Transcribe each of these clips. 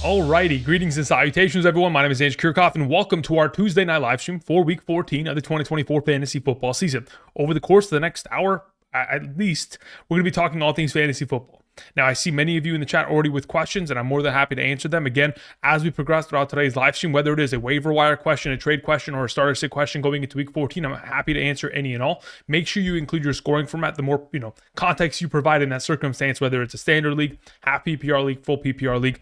Alrighty, greetings and salutations, everyone. My name is Andrew Kirchhoff, and welcome to our Tuesday night live stream for Week 14 of the 2024 fantasy football season. Over the course of the next hour, at least, we're going to be talking all things fantasy football. Now, I see many of you in the chat already with questions, and I'm more than happy to answer them. Again, as we progress throughout today's live stream, whether it is a waiver wire question, a trade question, or a starter sit question going into Week 14, I'm happy to answer any and all. Make sure you include your scoring format. The more context you provide in that circumstance, whether it's a standard league, half PPR league, full PPR league,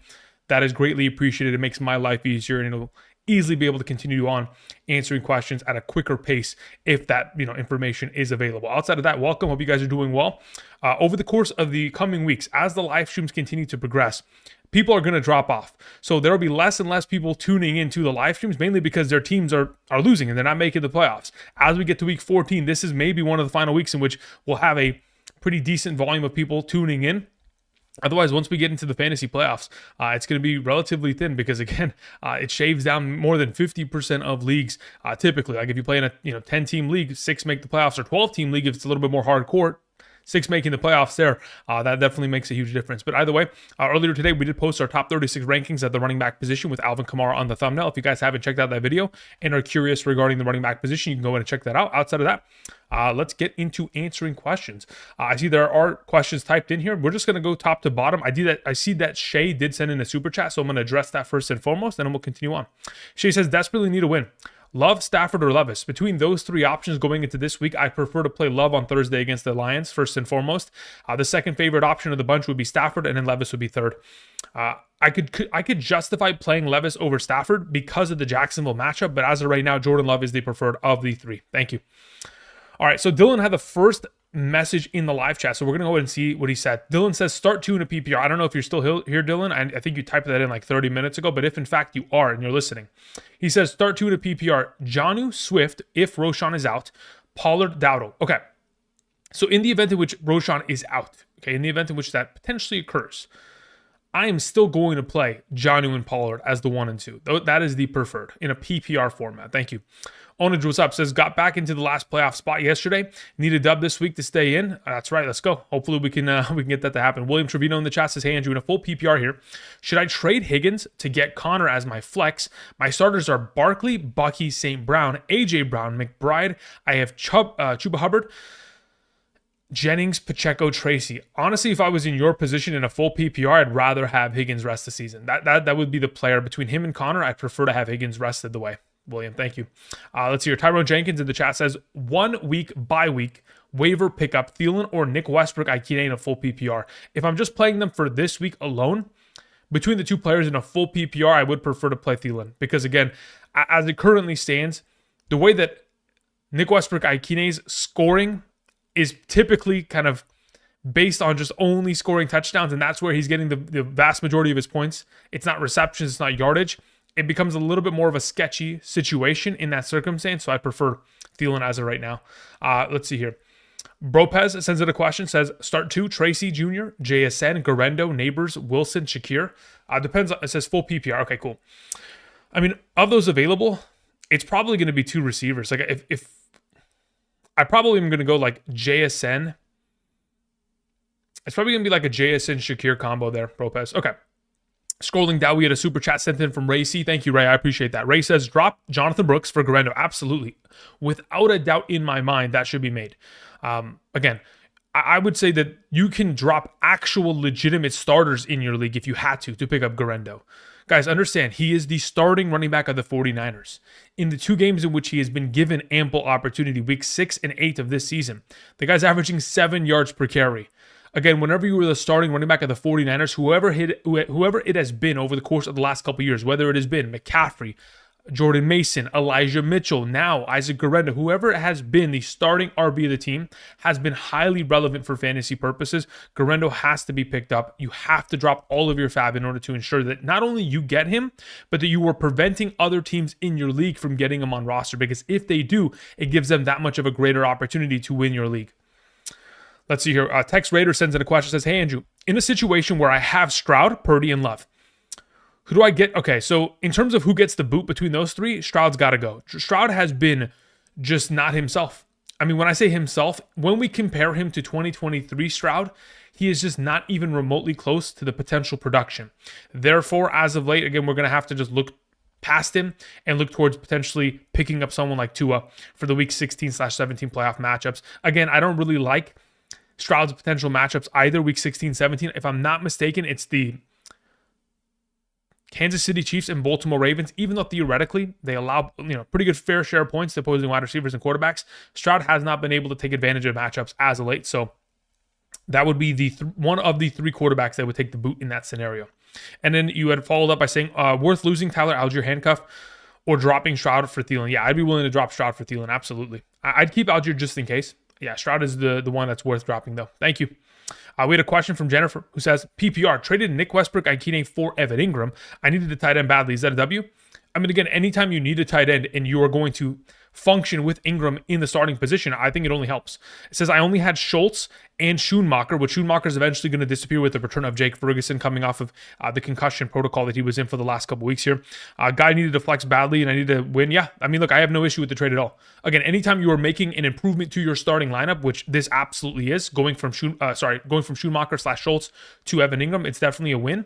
that is greatly appreciated. It makes my life easier, and it'll easily be able to continue on answering questions at a quicker pace if that information is available. Outside of that, welcome. Hope you guys are doing well. Over the course of the coming weeks, as the live streams continue to progress, people are going to drop off. So there will be less and less people tuning into the live streams, mainly because their teams are losing and they're not making the playoffs. As we get to Week 14, this is maybe one of the final weeks in which we'll have a pretty decent volume of people tuning in. Otherwise, once we get into the fantasy playoffs, it's going to be relatively thin because, again, it shaves down more than 50% of leagues typically. Like if you play in a 10-team league, 6 make the playoffs, or 12-team league if it's a little bit more hardcore, 6 making the playoffs there, that definitely makes a huge difference. But either way, earlier today, we did post our top 36 rankings at the running back position with Alvin Kamara on the thumbnail. If you guys haven't checked out that video and are curious regarding the running back position, you can go in and check that out. Outside of that, let's get into answering questions. I see there are questions typed in here. We're just going to go top to bottom. I see that Shay did send in a super chat, so I'm going to address that first and foremost, and then we'll continue on. Shay says, desperately need a win. Love, Stafford, or Levis. Between those three options going into this week, I prefer to play Love on Thursday against the Lions, first and foremost. The second favorite option of the bunch would be Stafford, and then Levis would be third. I could justify playing Levis over Stafford because of the Jacksonville matchup, but as of right now, Jordan Love is the preferred of the three. Thank you. All right, so Dylan had the first message in the live chat, so we're going to go ahead and see what he said. Dylan says, start 2 in a PPR. I don't know if you're still here, Dylan. I think you typed that in like 30 minutes ago, but if in fact you are and you're listening, he says, start 2 in a PPR. Jonnu, Swift, if Roshan is out, Pollard, Dowdle. Okay, so in the event in which Roshan is out, in the event in which that potentially occurs, I am still going to play Jonnu and Pollard as the 1 and 2. That is the preferred in a PPR format. Thank you. Onage, what's up? Says, got back into the last playoff spot yesterday. Need a dub this week to stay in. That's right. Let's go. Hopefully we can get that to happen. William Trevino in the chat says, hey, Andrew, in a full PPR here, should I trade Higgins to get Connor as my flex? My starters are Barkley, Bucky, St. Brown, AJ Brown, McBride. I have Chuba Hubbard, Jennings, Pacheco, Tracy. Honestly, if I was in your position in a full PPR, I'd rather have Higgins rest the season. That would be the player. Between him and Connor, I'd prefer to have Higgins rested the way. William, thank you. Let's hear. Tyrone Jenkins in the chat says, 1 week by week, waiver pickup, Thielen or Nick Westbrook, Ikea in a full PPR. If I'm just playing them for this week alone, between the two players in a full PPR, I would prefer to play Thielen. Because again, as it currently stands, the way that Nick Westbrook, Ikene's scoring is typically kind of based on just only scoring touchdowns, and that's where he's getting the vast majority of his points. It's not receptions, it's not yardage. It becomes a little bit more of a sketchy situation in that circumstance, so I prefer Thielen as of right now. Let's see here. Bropez sends in a question, says, start 2, Tracy Jr., JSN, Garendo, Neighbors, Wilson, Shakir. Depends, it says full PPR. Okay, cool. I mean, of those available, it's probably going to be 2 receivers. Like if I probably am going to go like JSN. It's probably going to be like a JSN Shakir combo there, Bropez. Okay. Scrolling down, we had a super chat sent in from Ray C. Thank you, Ray. I appreciate that. Ray says, drop Jonathan Brooks for Garendo. Absolutely. Without a doubt in my mind, that should be made. Again, I would say that you can drop actual legitimate starters in your league if you had to pick up Garendo. Guys, understand, he is the starting running back of the 49ers. In the 2 games in which he has been given ample opportunity, week 6 and 8 of this season, the guy's averaging 7 yards per carry. Again, whenever you were the starting running back of the 49ers, whoever it has been over the course of the last couple of years, whether it has been McCaffrey, Jordan Mason, Elijah Mitchell, now Isaac Garenda, whoever has been the starting RB of the team has been highly relevant for fantasy purposes. Garendo has to be picked up. You have to drop all of your fab in order to ensure that not only you get him, but that you are preventing other teams in your league from getting him on roster, because if they do, it gives them that much of a greater opportunity to win your league. Let's see here. Tex Raider sends in a question, says, hey, Andrew, in a situation where I have Stroud, Purdy, and Love, who do I get? Okay, so in terms of who gets the boot between those three, Stroud's got to go. Stroud has been just not himself. I mean, when I say himself, when we compare him to 2023 Stroud, he is just not even remotely close to the potential production. Therefore, as of late, again, we're going to have to just look past him and look towards potentially picking up someone like Tua for the week 16/17 playoff matchups. Again, I don't really like Stroud's potential matchups either, week 16, 17. If I'm not mistaken, it's the Kansas City Chiefs and Baltimore Ravens. Even though theoretically they allow pretty good fair share of points to opposing wide receivers and quarterbacks, Stroud has not been able to take advantage of matchups as of late. So that would be the one of the three quarterbacks that would take the boot in that scenario. And then you had followed up by saying, worth losing Tyler Algier handcuff or dropping Stroud for Thielen. Yeah, I'd be willing to drop Stroud for Thielen. Absolutely. I'd keep Algier just in case. Yeah, Stroud is the one that's worth dropping, though. Thank you. We had a question from Jennifer who says, PPR, traded Nick Westbrook, Ikene for Evan Ingram. I needed a tight end badly. Is that a W? I mean, again, anytime you need a tight end and you are going to function with Ingram in the starting position, I think it only helps. It says, I only had Schultz and Schoonmaker, which Schoonmaker is eventually going to disappear with the return of Jake Ferguson coming off of the concussion protocol that he was in for the last couple weeks here. Guy needed to flex badly and I need to win. Yeah, I mean, look, I have no issue with the trade at all. Again, anytime you are making an improvement to your starting lineup, which this absolutely is, going from Schoonmaker/Schultz to Evan Ingram, it's definitely a win.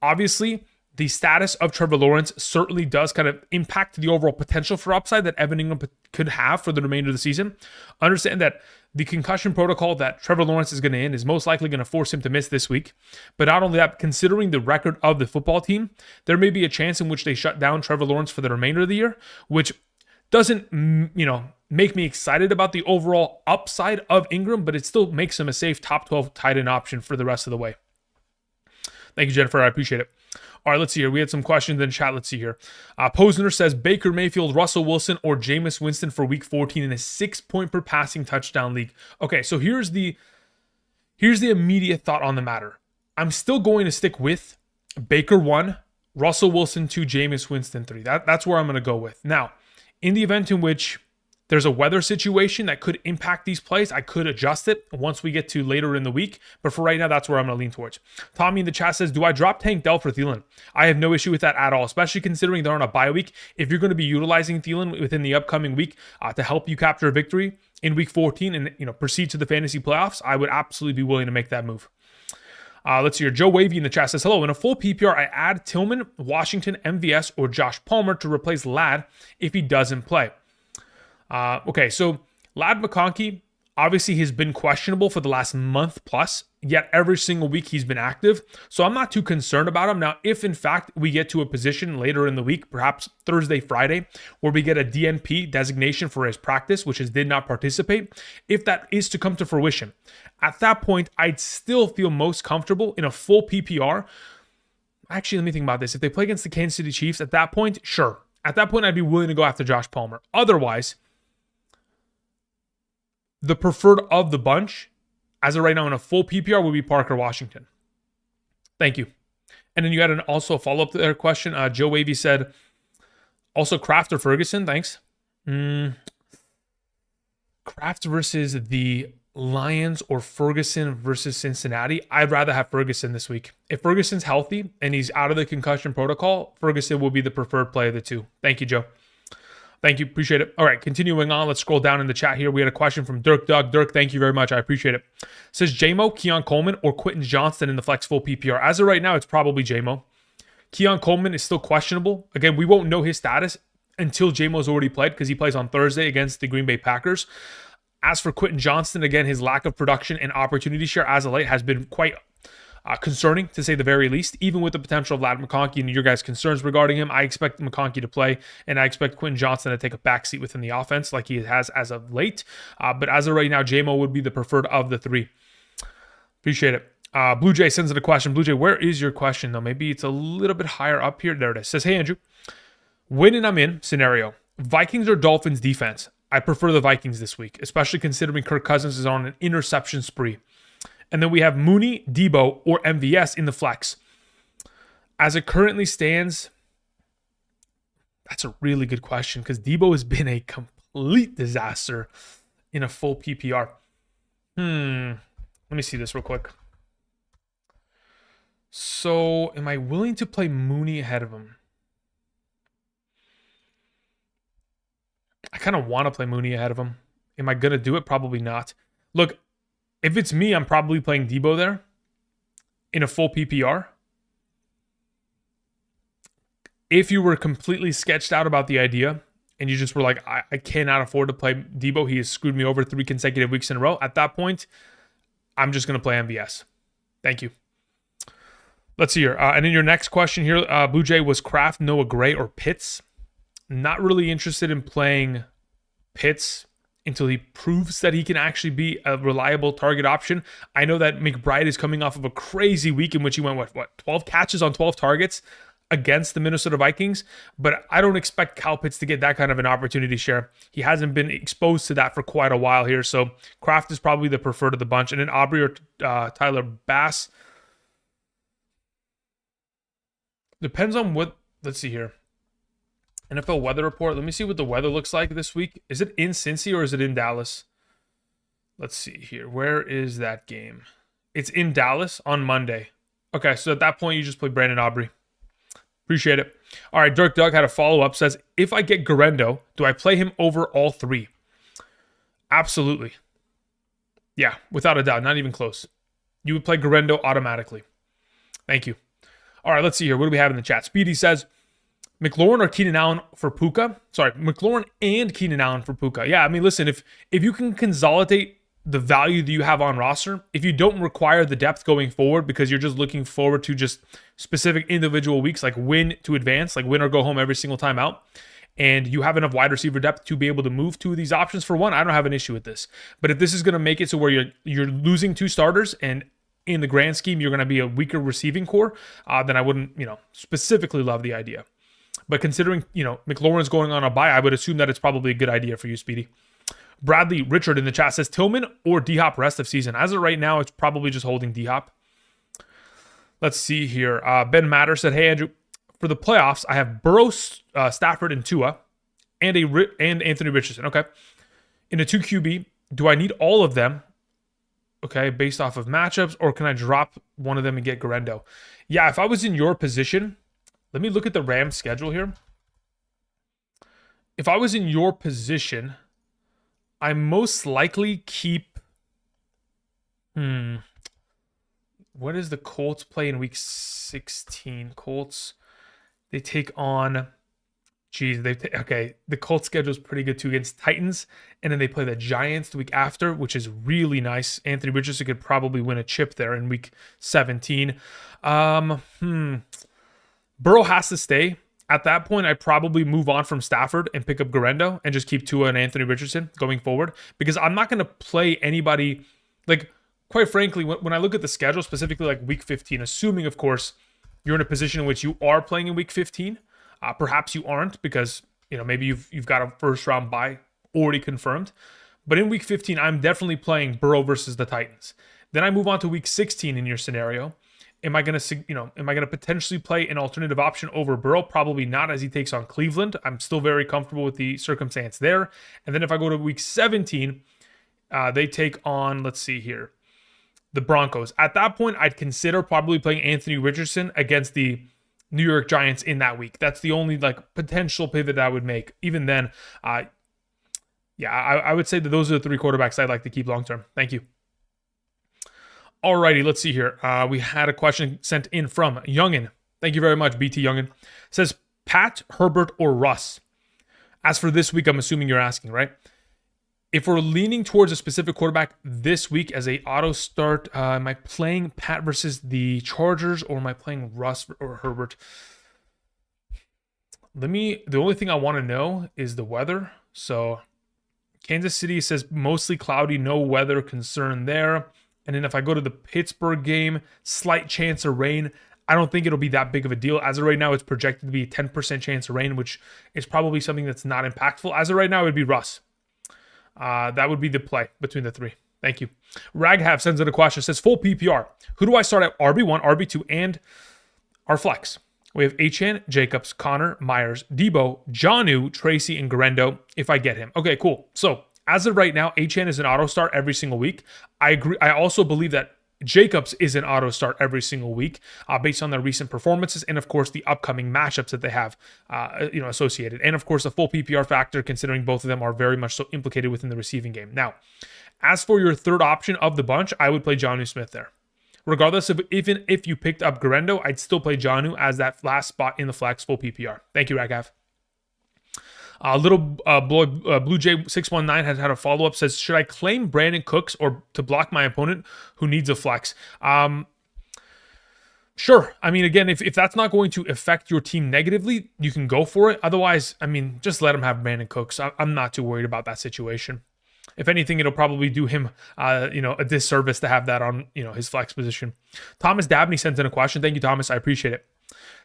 Obviously, the status of Trevor Lawrence certainly does kind of impact the overall potential for upside that Evan Ingram could have for the remainder of the season. Understand that the concussion protocol that Trevor Lawrence is going to end is most likely going to force him to miss this week. But not only that, considering the record of the football team, there may be a chance in which they shut down Trevor Lawrence for the remainder of the year, which doesn't, make me excited about the overall upside of Ingram, but it still makes him a safe top 12 tight end option for the rest of the way. Thank you, Jennifer. I appreciate it. All right, let's see here. We had some questions in chat. Let's see here. Posner says Baker Mayfield, Russell Wilson, or Jameis Winston for week 14 in a 6-point per passing touchdown league. Okay, so here's the immediate thought on the matter. I'm still going to stick with Baker 1, Russell Wilson 2, Jameis Winston 3. That's where I'm going to go with. Now, in the event in which there's a weather situation that could impact these plays, I could adjust it once we get to later in the week. But for right now, that's where I'm going to lean towards. Tommy in the chat says, do I drop Tank Dell for Thielen? I have no issue with that at all, especially considering they're on a bye week. If you're going to be utilizing Thielen within the upcoming week to help you capture a victory in week 14 and proceed to the fantasy playoffs, I would absolutely be willing to make that move. Let's see here. Joe Wavy in the chat says, hello, in a full PPR, I add Tillman, Washington, MVS, or Josh Palmer to replace Ladd if he doesn't play. Okay, so Ladd McConkey obviously has been questionable for the last month plus, yet every single week he's been active. So I'm not too concerned about him. Now, if in fact we get to a position later in the week, perhaps Thursday, Friday, where we get a DNP designation for his practice, which is did not participate, if that is to come to fruition, at that point, I'd still feel most comfortable in a full PPR. Actually, let me think about this. If they play against the Kansas City Chiefs, at that point, sure. At that point, I'd be willing to go after Josh Palmer. Otherwise, the preferred of the bunch, as of right now in a full PPR, would be Parker Washington. Thank you. And then you had also a follow-up to their question. Joe Wavy said, also Kraft or Ferguson? Thanks. Kraft versus the Lions or Ferguson versus Cincinnati? I'd rather have Ferguson this week. If Ferguson's healthy and he's out of the concussion protocol, Ferguson will be the preferred play of the two. Thank you, Joe. Thank you. Appreciate it. All right, continuing on. Let's scroll down in the chat here. We had a question from Dirk Doug. Dirk, thank you very much. I appreciate it. Says J-Mo, Keon Coleman, or Quentin Johnston in the flex full PPR. As of right now, it's probably J-Mo. Keon Coleman is still questionable. Again, we won't know his status until J-Mo's already played because he plays on Thursday against the Green Bay Packers. As for Quentin Johnston, again, his lack of production and opportunity share as of late has been quite concerning, to say the very least. Even with the potential of Ladd McConkey and your guys' concerns regarding him, I expect McConkey to play, and I expect Quentin Johnston to take a backseat within the offense like he has as of late. But as of right now, J-Mo would be the preferred of the three. Appreciate it. Blue Jay sends in a question. Blue Jay, where is your question, though? Maybe it's a little bit higher up here. There it is. Says, hey, Andrew. Win and I'm in scenario. Vikings or Dolphins defense? I prefer the Vikings this week, especially considering Kirk Cousins is on an interception spree. And then we have Mooney, Debo, or MVS in the flex. As it currently stands, that's a really good question because Debo has been a complete disaster in a full PPR. Let me see this real quick. So, am I willing to play Mooney ahead of him? I kind of want to play Mooney ahead of him. Am I going to do it? Probably not. Look, If it's me, I'm probably playing Debo there in a full PPR. If you were completely sketched out about the idea and you just were like, I cannot afford to play Debo, he has screwed me over 3 consecutive weeks in a row, at that point, I'm just going to play MVS. Thank you. Let's see here. And in your next question here, Blue Jay, was Kraft, Noah Gray, or Pitts? Not really interested in playing Pitts until he proves that he can actually be a reliable target option. I know that McBride is coming off of a crazy week in which he went, what 12 catches on 12 targets against the Minnesota Vikings, but I don't expect Kyle Pitts to get that kind of an opportunity share. He hasn't been exposed to that for quite a while here, so Kraft is probably the preferred of the bunch. And then Aubrey or Tyler Bass. Depends on what, let's see here. NFL weather report. Let me see what the weather looks like this week. Is it in Cincy or is it in Dallas? Let's see here. Where is that game? It's in Dallas on Monday. Okay, so at that point, you just play Brandon Aubrey. Appreciate it. All right, Dirk Doug had a follow-up. Says, if I get Garendo, do I play him over all 3? Absolutely. Yeah, without a doubt. Not even close. You would play Garendo automatically. Thank you. All right, let's see here. What do we have in the chat? Speedy says, McLaurin or Keenan Allen for Puka? Sorry, McLaurin and Keenan Allen for Puka. Yeah, I mean, listen, if you can consolidate the value that you have on roster, if you don't require the depth going forward because you're just looking forward to just specific individual weeks, like win to advance, like win or go home every single time out, and you have enough wide receiver depth to be able to move 2 of these options for 1, I don't have an issue with this. But if this is going to make it so where you're losing 2 starters and in the grand scheme you're going to be a weaker receiving core, then I wouldn't, specifically love the idea. But considering, McLaurin's going on a bye, I would assume that it's probably a good idea for you, Speedy. Bradley Richard in the chat says, Tillman or D-Hop rest of season? As of right now, it's probably just holding D-Hop. Let's see here. Ben Matter said, hey, Andrew, for the playoffs, I have Burrow, Stafford, and Tua, and Anthony Richardson. Okay. In a 2 QB, do I need all of them, okay, based off of matchups, or can I drop one of them and get Garendo? Yeah, if I was in your position... Let me look at the Rams schedule here. If I was in your position, I most likely keep... What is the Colts play in week 16? Colts, they take on... okay, the Colts schedule is pretty good too against Titans, and then they play the Giants the week after, which is really nice. Anthony Richardson could probably win a chip there in week 17. Burrow has to stay. At that point, I'd probably move on from Stafford and pick up Garendo and just keep Tua and Anthony Richardson going forward, because I'm not going to play anybody, like, quite frankly, when I look at the schedule, specifically like week 15, assuming, of course, you're in a position in which you are playing in week 15, perhaps you aren't because, maybe you've got a first round bye already confirmed. But in week 15, I'm definitely playing Burrow versus the Titans. Then I move on to week 16 in your scenario. Am I going to potentially play an alternative option over Burrow? Probably not, as he takes on Cleveland. I'm still very comfortable with the circumstance there. And then if I go to week 17, they take on, let's see here, the Broncos. At that point, I'd consider probably playing Anthony Richardson against the New York Giants in that week. That's the only potential pivot I would make. Even then, I would say that those are the 3 quarterbacks I'd like to keep long term. Thank you. Alrighty, let's see here. We had a question sent in from Youngin. Thank you very much, BT Youngin. It says, Pat, Herbert, or Russ? As for this week, I'm assuming you're asking, right? If we're leaning towards a specific quarterback this week as a auto start, am I playing Pat versus the Chargers, or am I playing Russ or Herbert? The only thing I want to know is the weather. So Kansas City says mostly cloudy, no weather concern there. And then if I go to the Pittsburgh game, slight chance of rain. I don't think it'll be that big of a deal. As of right now, it's projected to be a 10% chance of rain, which is probably something that's not impactful. As of right now, it would be Russ. That would be the play between the 3. Thank you. Raghav sends in a question. Says, full PPR. Who do I start at RB1, RB2, and our flex? We have Achane, Jacobs, Connor, Myers, Debo, Jonnu, Tracy, and Garendo if I get him. Okay, cool. So as of right now, Achane is an auto start every single week. I agree. I also believe that Jacobs is an auto start every single week based on their recent performances and, of course, the upcoming matchups that they have associated. And, of course, a full PPR factor, considering both of them are very much so implicated within the receiving game. Now, As for your third option of the bunch, I would play Jonnu Smith there. Regardless of even if you picked up Garendo, I'd still play Jonnu as that last spot in the flex full PPR. Thank you, Ragav. Blue Jay 619 has had a follow-up, says, should I claim Brandon Cooks or to block my opponent who needs a flex? Sure. I mean, again, if that's not going to affect your team negatively, you can go for it. Otherwise, I mean, just let him have Brandon Cooks. I'm not too worried about that situation. If anything, it'll probably do him, a disservice to have that on, his flex position. Thomas Dabney sent in a question. Thank you, Thomas. I appreciate it.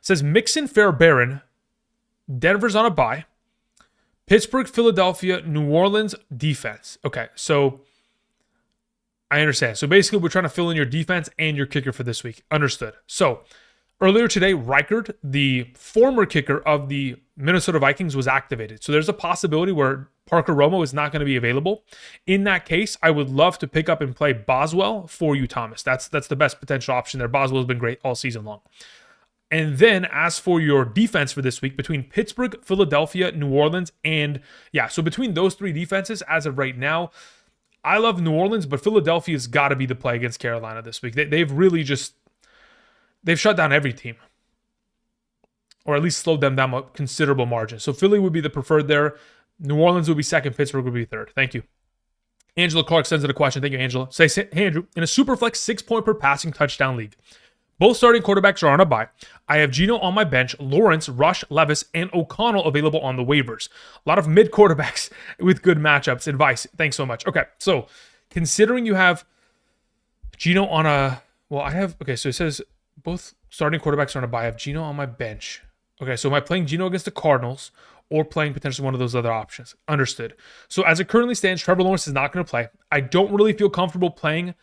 Says, Mixon, Fairbairn, Denver's on a bye. Pittsburgh, Philadelphia, New Orleans, defense. Okay, so I understand. So basically, we're trying to fill in your defense and your kicker for this week. Understood. So earlier today, Reichard, the former kicker of the Minnesota Vikings, was activated. So there's a possibility where Parker Romo is not going to be available. In that case, I would love to pick up and play Boswell for you, Thomas. That's the best potential option there. Boswell's been great all season long. And then as for your defense for this week, between Pittsburgh, Philadelphia, New Orleans, and so between those three defenses, as of right now, I love New Orleans, but Philadelphia's got to be the play against Carolina this week. They've really they've shut down every team, or at least slowed them down a considerable margin. So Philly would be the preferred there. New Orleans would be second. Pittsburgh would be third. Thank you. Angela Clark sends in a question. Thank you, Angela. Say, hey, Andrew, in a Superflex 6-point per passing touchdown league, both starting quarterbacks are on a bye. I have Geno on my bench, Lawrence, Rush, Levis, and O'Connell available on the waivers. A lot of mid quarterbacks with good matchups. Advice. Thanks so much. Okay, so considering you have Geno on so it says both starting quarterbacks are on a bye. I have Geno on my bench. Okay, so am I playing Geno against the Cardinals or playing potentially one of those other options? Understood. So as it currently stands, Trevor Lawrence is not going to play. I don't really feel comfortable playing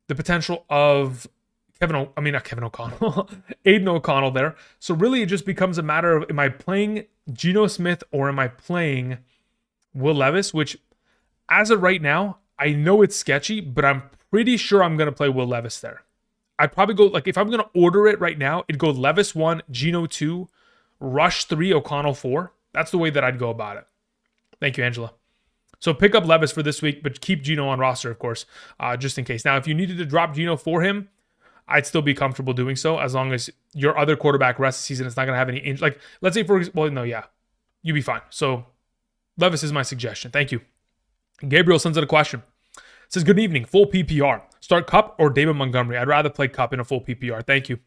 the potential of Aiden O'Connell there. So really it just becomes a matter of, am I playing Geno Smith or am I playing Will Levis, which as of right now, I know it's sketchy, but I'm pretty sure I'm going to play Will Levis there. I'd probably go, if I'm going to order it right now, it'd go Levis 1, Geno 2, Rush 3, O'Connell 4. That's the way that I'd go about it. Thank you, Angela. So pick up Levis for this week, but keep Geno on roster, of course, just in case. Now, if you needed to drop Geno for him, I'd still be comfortable doing so as long as your other quarterback rest of the season is not going to have any let's say you'd be fine. So Levis is my suggestion. Thank you. Gabriel sends in a question. Says, good evening, full PPR. Start Kupp or David Montgomery? I'd rather play Kupp in a full PPR. Thank you.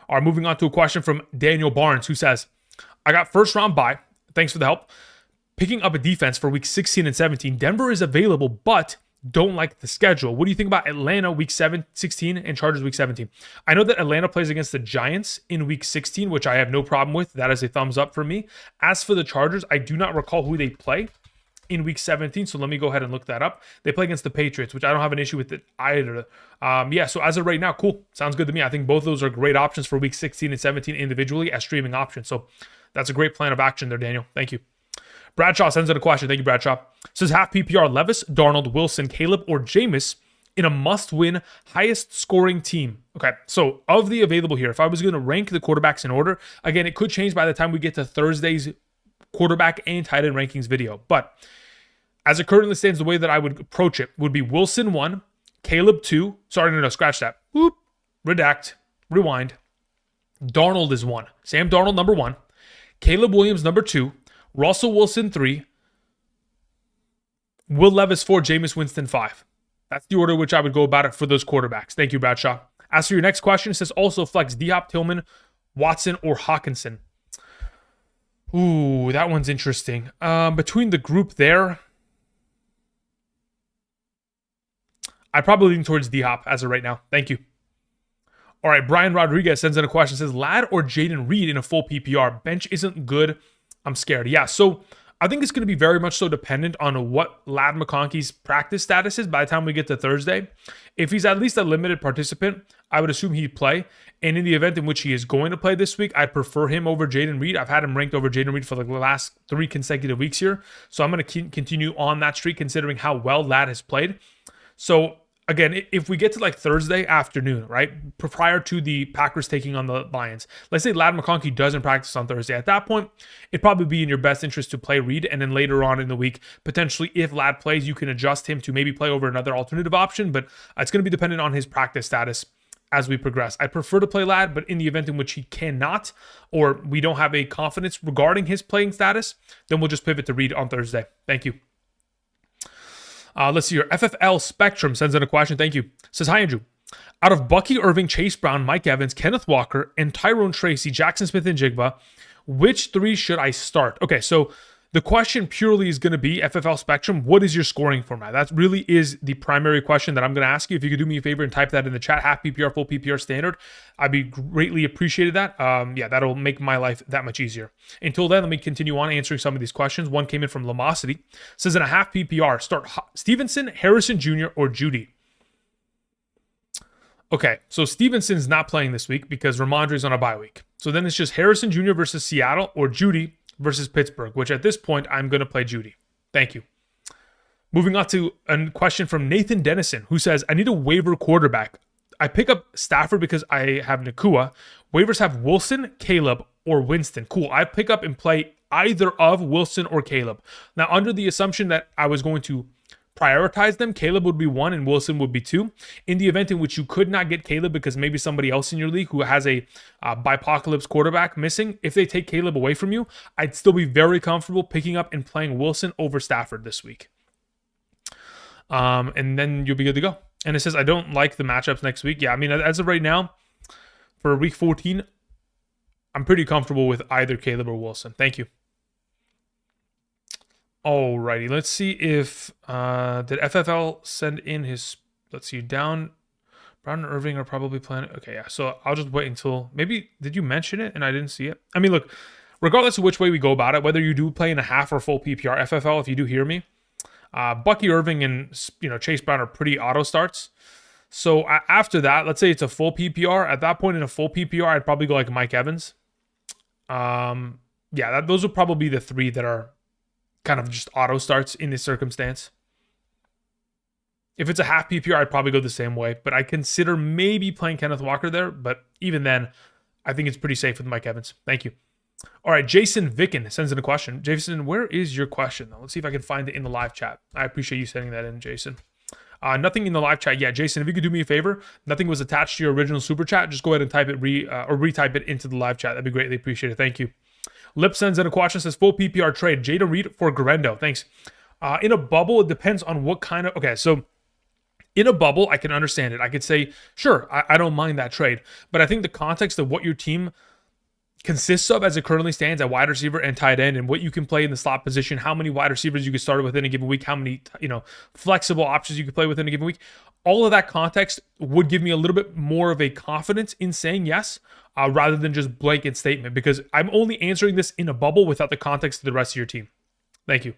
All right, moving on to a question from Daniel Barnes, who says, I got first round bye. Thanks for the help. Picking up a defense for week 16 and 17. Denver is available, but don't like the schedule. What do you think about Atlanta week 16 and Chargers week 17? I know that Atlanta plays against the Giants in week 16, which I have no problem with. That is a thumbs up for me. As for the Chargers, I do not recall who they play in week 17, so let me go ahead and look that up. They play against the Patriots, which I don't have an issue with it either. So as of right now, cool. Sounds good to me. I think both of those are great options for week 16 and 17 individually as streaming options. So that's a great plan of action there, Daniel. Thank you. Bradshaw sends in a question. Thank you, Bradshaw. Says, half PPR, Levis, Darnold, Wilson, Caleb, or Jameis in a must-win, highest-scoring team. Okay, so of the available here, if I was going to rank the quarterbacks in order, again, it could change by the time we get to Thursday's quarterback and tight end rankings video. But as it currently stands, the way that I would approach it would be Wilson 1, Caleb 2. Sorry, no, scratch that. Whoop, redact, rewind. Darnold is 1. Sam Darnold, number 1. Caleb Williams, number 2. Russell Wilson 3, Will Levis 4, Jameis Winston 5. That's the order which I would go about it for those quarterbacks. Thank you, Bradshaw. As for your next question, it says also flex D-Hop, Tillman, Watson, or Hawkinson. Ooh, that one's interesting. Between the group there, I probably lean towards D-Hop as of right now. Thank you. All right, Brian Rodriguez sends in a question. Says, Ladd or Jaden Reed in a full PPR? Bench isn't good. I'm scared. Yeah, so I think it's going to be very much so dependent on what Ladd McConkey's practice status is by the time we get to Thursday. If he's at least a limited participant, I would assume he'd play. And in the event in which he is going to play this week, I'd prefer him over Jaden Reed. I've had him ranked over Jaden Reed for the last 3 consecutive weeks here. So I'm going to continue on that streak considering how well Ladd has played. So again, if we get to like Thursday afternoon, right, prior to the Packers taking on the Lions, let's say Ladd McConkey doesn't practice on Thursday. At that point, it'd probably be in your best interest to play Reed, and then later on in the week, potentially if Ladd plays, you can adjust him to maybe play over another alternative option, but it's going to be dependent on his practice status as we progress. I prefer to play Ladd, but in the event in which he cannot, or we don't have a confidence regarding his playing status, then we'll just pivot to Reed on Thursday. Thank you. Let's see here. FFL Spectrum sends in a question. Thank you. Says, hi, Andrew. Out of Bucky Irving, Chase Brown, Mike Evans, Kenneth Walker, and Tyrone Tracy, Jackson Smith, and Jigba, which 3 should I start? Okay, so the question purely is going to be, FFL Spectrum, what is your scoring format? That really is the primary question that I'm going to ask you. If you could do me a favor and type that in the chat, half PPR, full PPR, standard, I'd be greatly appreciated that. Yeah, that'll make my life that much easier. Until then, let me continue on answering some of these questions. One came in from Lamosity. Says, in a half PPR, start Stevenson, Harrison Jr., or Judy. Okay, so Stevenson's not playing this week because Ramondre's on a bye week. So then it's just Harrison Jr. versus Seattle or Judy versus Pittsburgh, which at this point, I'm going to play Judy. Thank you. Moving on to a question from Nathan Dennison, who says, I need a waiver quarterback. I pick up Stafford because I have Nakua. Waivers have Wilson, Caleb, or Winston. Cool. I pick up and play either of Wilson or Caleb. Now, under the assumption that I was going to prioritize them, Caleb would be 1 and Wilson would be 2. In the event in which you could not get Caleb because maybe somebody else in your league who has a bipocalypse quarterback missing, if they take Caleb away from you, I'd still be very comfortable picking up and playing Wilson over Stafford this week. And then you'll be good to go. And it says, I don't like the matchups next week. Yeah, I mean, as of right now, for week 14, I'm pretty comfortable with either Caleb or Wilson. Thank you. Alrighty, let's see if did FFL send in his, let's see, Brown and Irving are probably playing. Okay, yeah, so I'll just wait until, maybe, did you mention it and I didn't see it? I mean, look, regardless of which way we go about it, whether you do play in a half or full PPR, FFL, if you do hear me, Bucky Irving and, Chase Brown are pretty auto starts. So after that, let's say it's a full PPR. At that point in a full PPR, I'd probably go like Mike Evans. Yeah, those would probably be the 3 that are kind of just auto starts in this circumstance. If it's a half PPR, I'd probably go the same way, but I consider maybe playing Kenneth Walker there, but even then, I think it's pretty safe with Mike Evans. Thank you. All right, Jason Vicken sends in a question. Jason, where is your question? Let's see if I can find it in the live chat. I appreciate you sending that in, Jason. Nothing in the live chat yet. Jason, if you could do me a favor, nothing was attached to your original super chat. Just go ahead and type it or retype it into the live chat. That'd be greatly appreciated. Thank you. Lip sends in a question, says full PPR trade. Jada Reed for Garendo. Thanks. In a bubble, it depends on what kind of... Okay, so in a bubble, I can understand it. I could say, sure, I don't mind that trade. But I think the context of what your team consists of as it currently stands at wide receiver and tight end and what you can play in the slot position, how many wide receivers you can start within a given week, how many flexible options you can play within a given week. All of that context would give me a little bit more of a confidence in saying yes rather than just blanket statement, because I'm only answering this in a bubble without the context of the rest of your team. Thank you.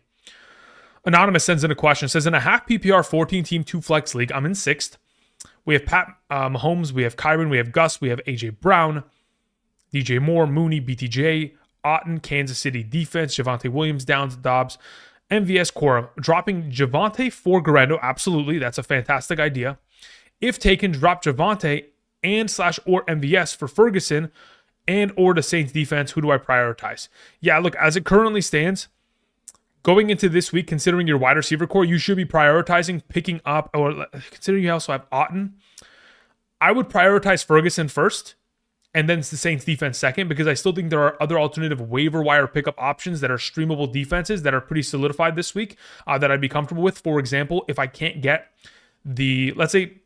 Anonymous sends in a question. Says, in a half PPR 14-team 2-flex league, I'm in 6th. We have Pat Mahomes, we have Kyron, we have Gus, we have AJ Brown, DJ Moore, Mooney, BTJ, Otten, Kansas City defense, Javonte Williams, Downs, Dobbs, MVS, Cora. Dropping Javonte for Garendo, absolutely. That's a fantastic idea. If taken, drop Javonte and/or MVS for Ferguson and/or the Saints defense. Who do I prioritize? Yeah, look, as it currently stands, going into this week, considering your wide receiver core, you should be prioritizing picking up, or considering you also have Otten, I would prioritize Ferguson first, and then it's the Saints defense second, because I still think there are other alternative waiver wire pickup options that are streamable defenses that are pretty solidified this week that I'd be comfortable with. For example, if I can't get let's say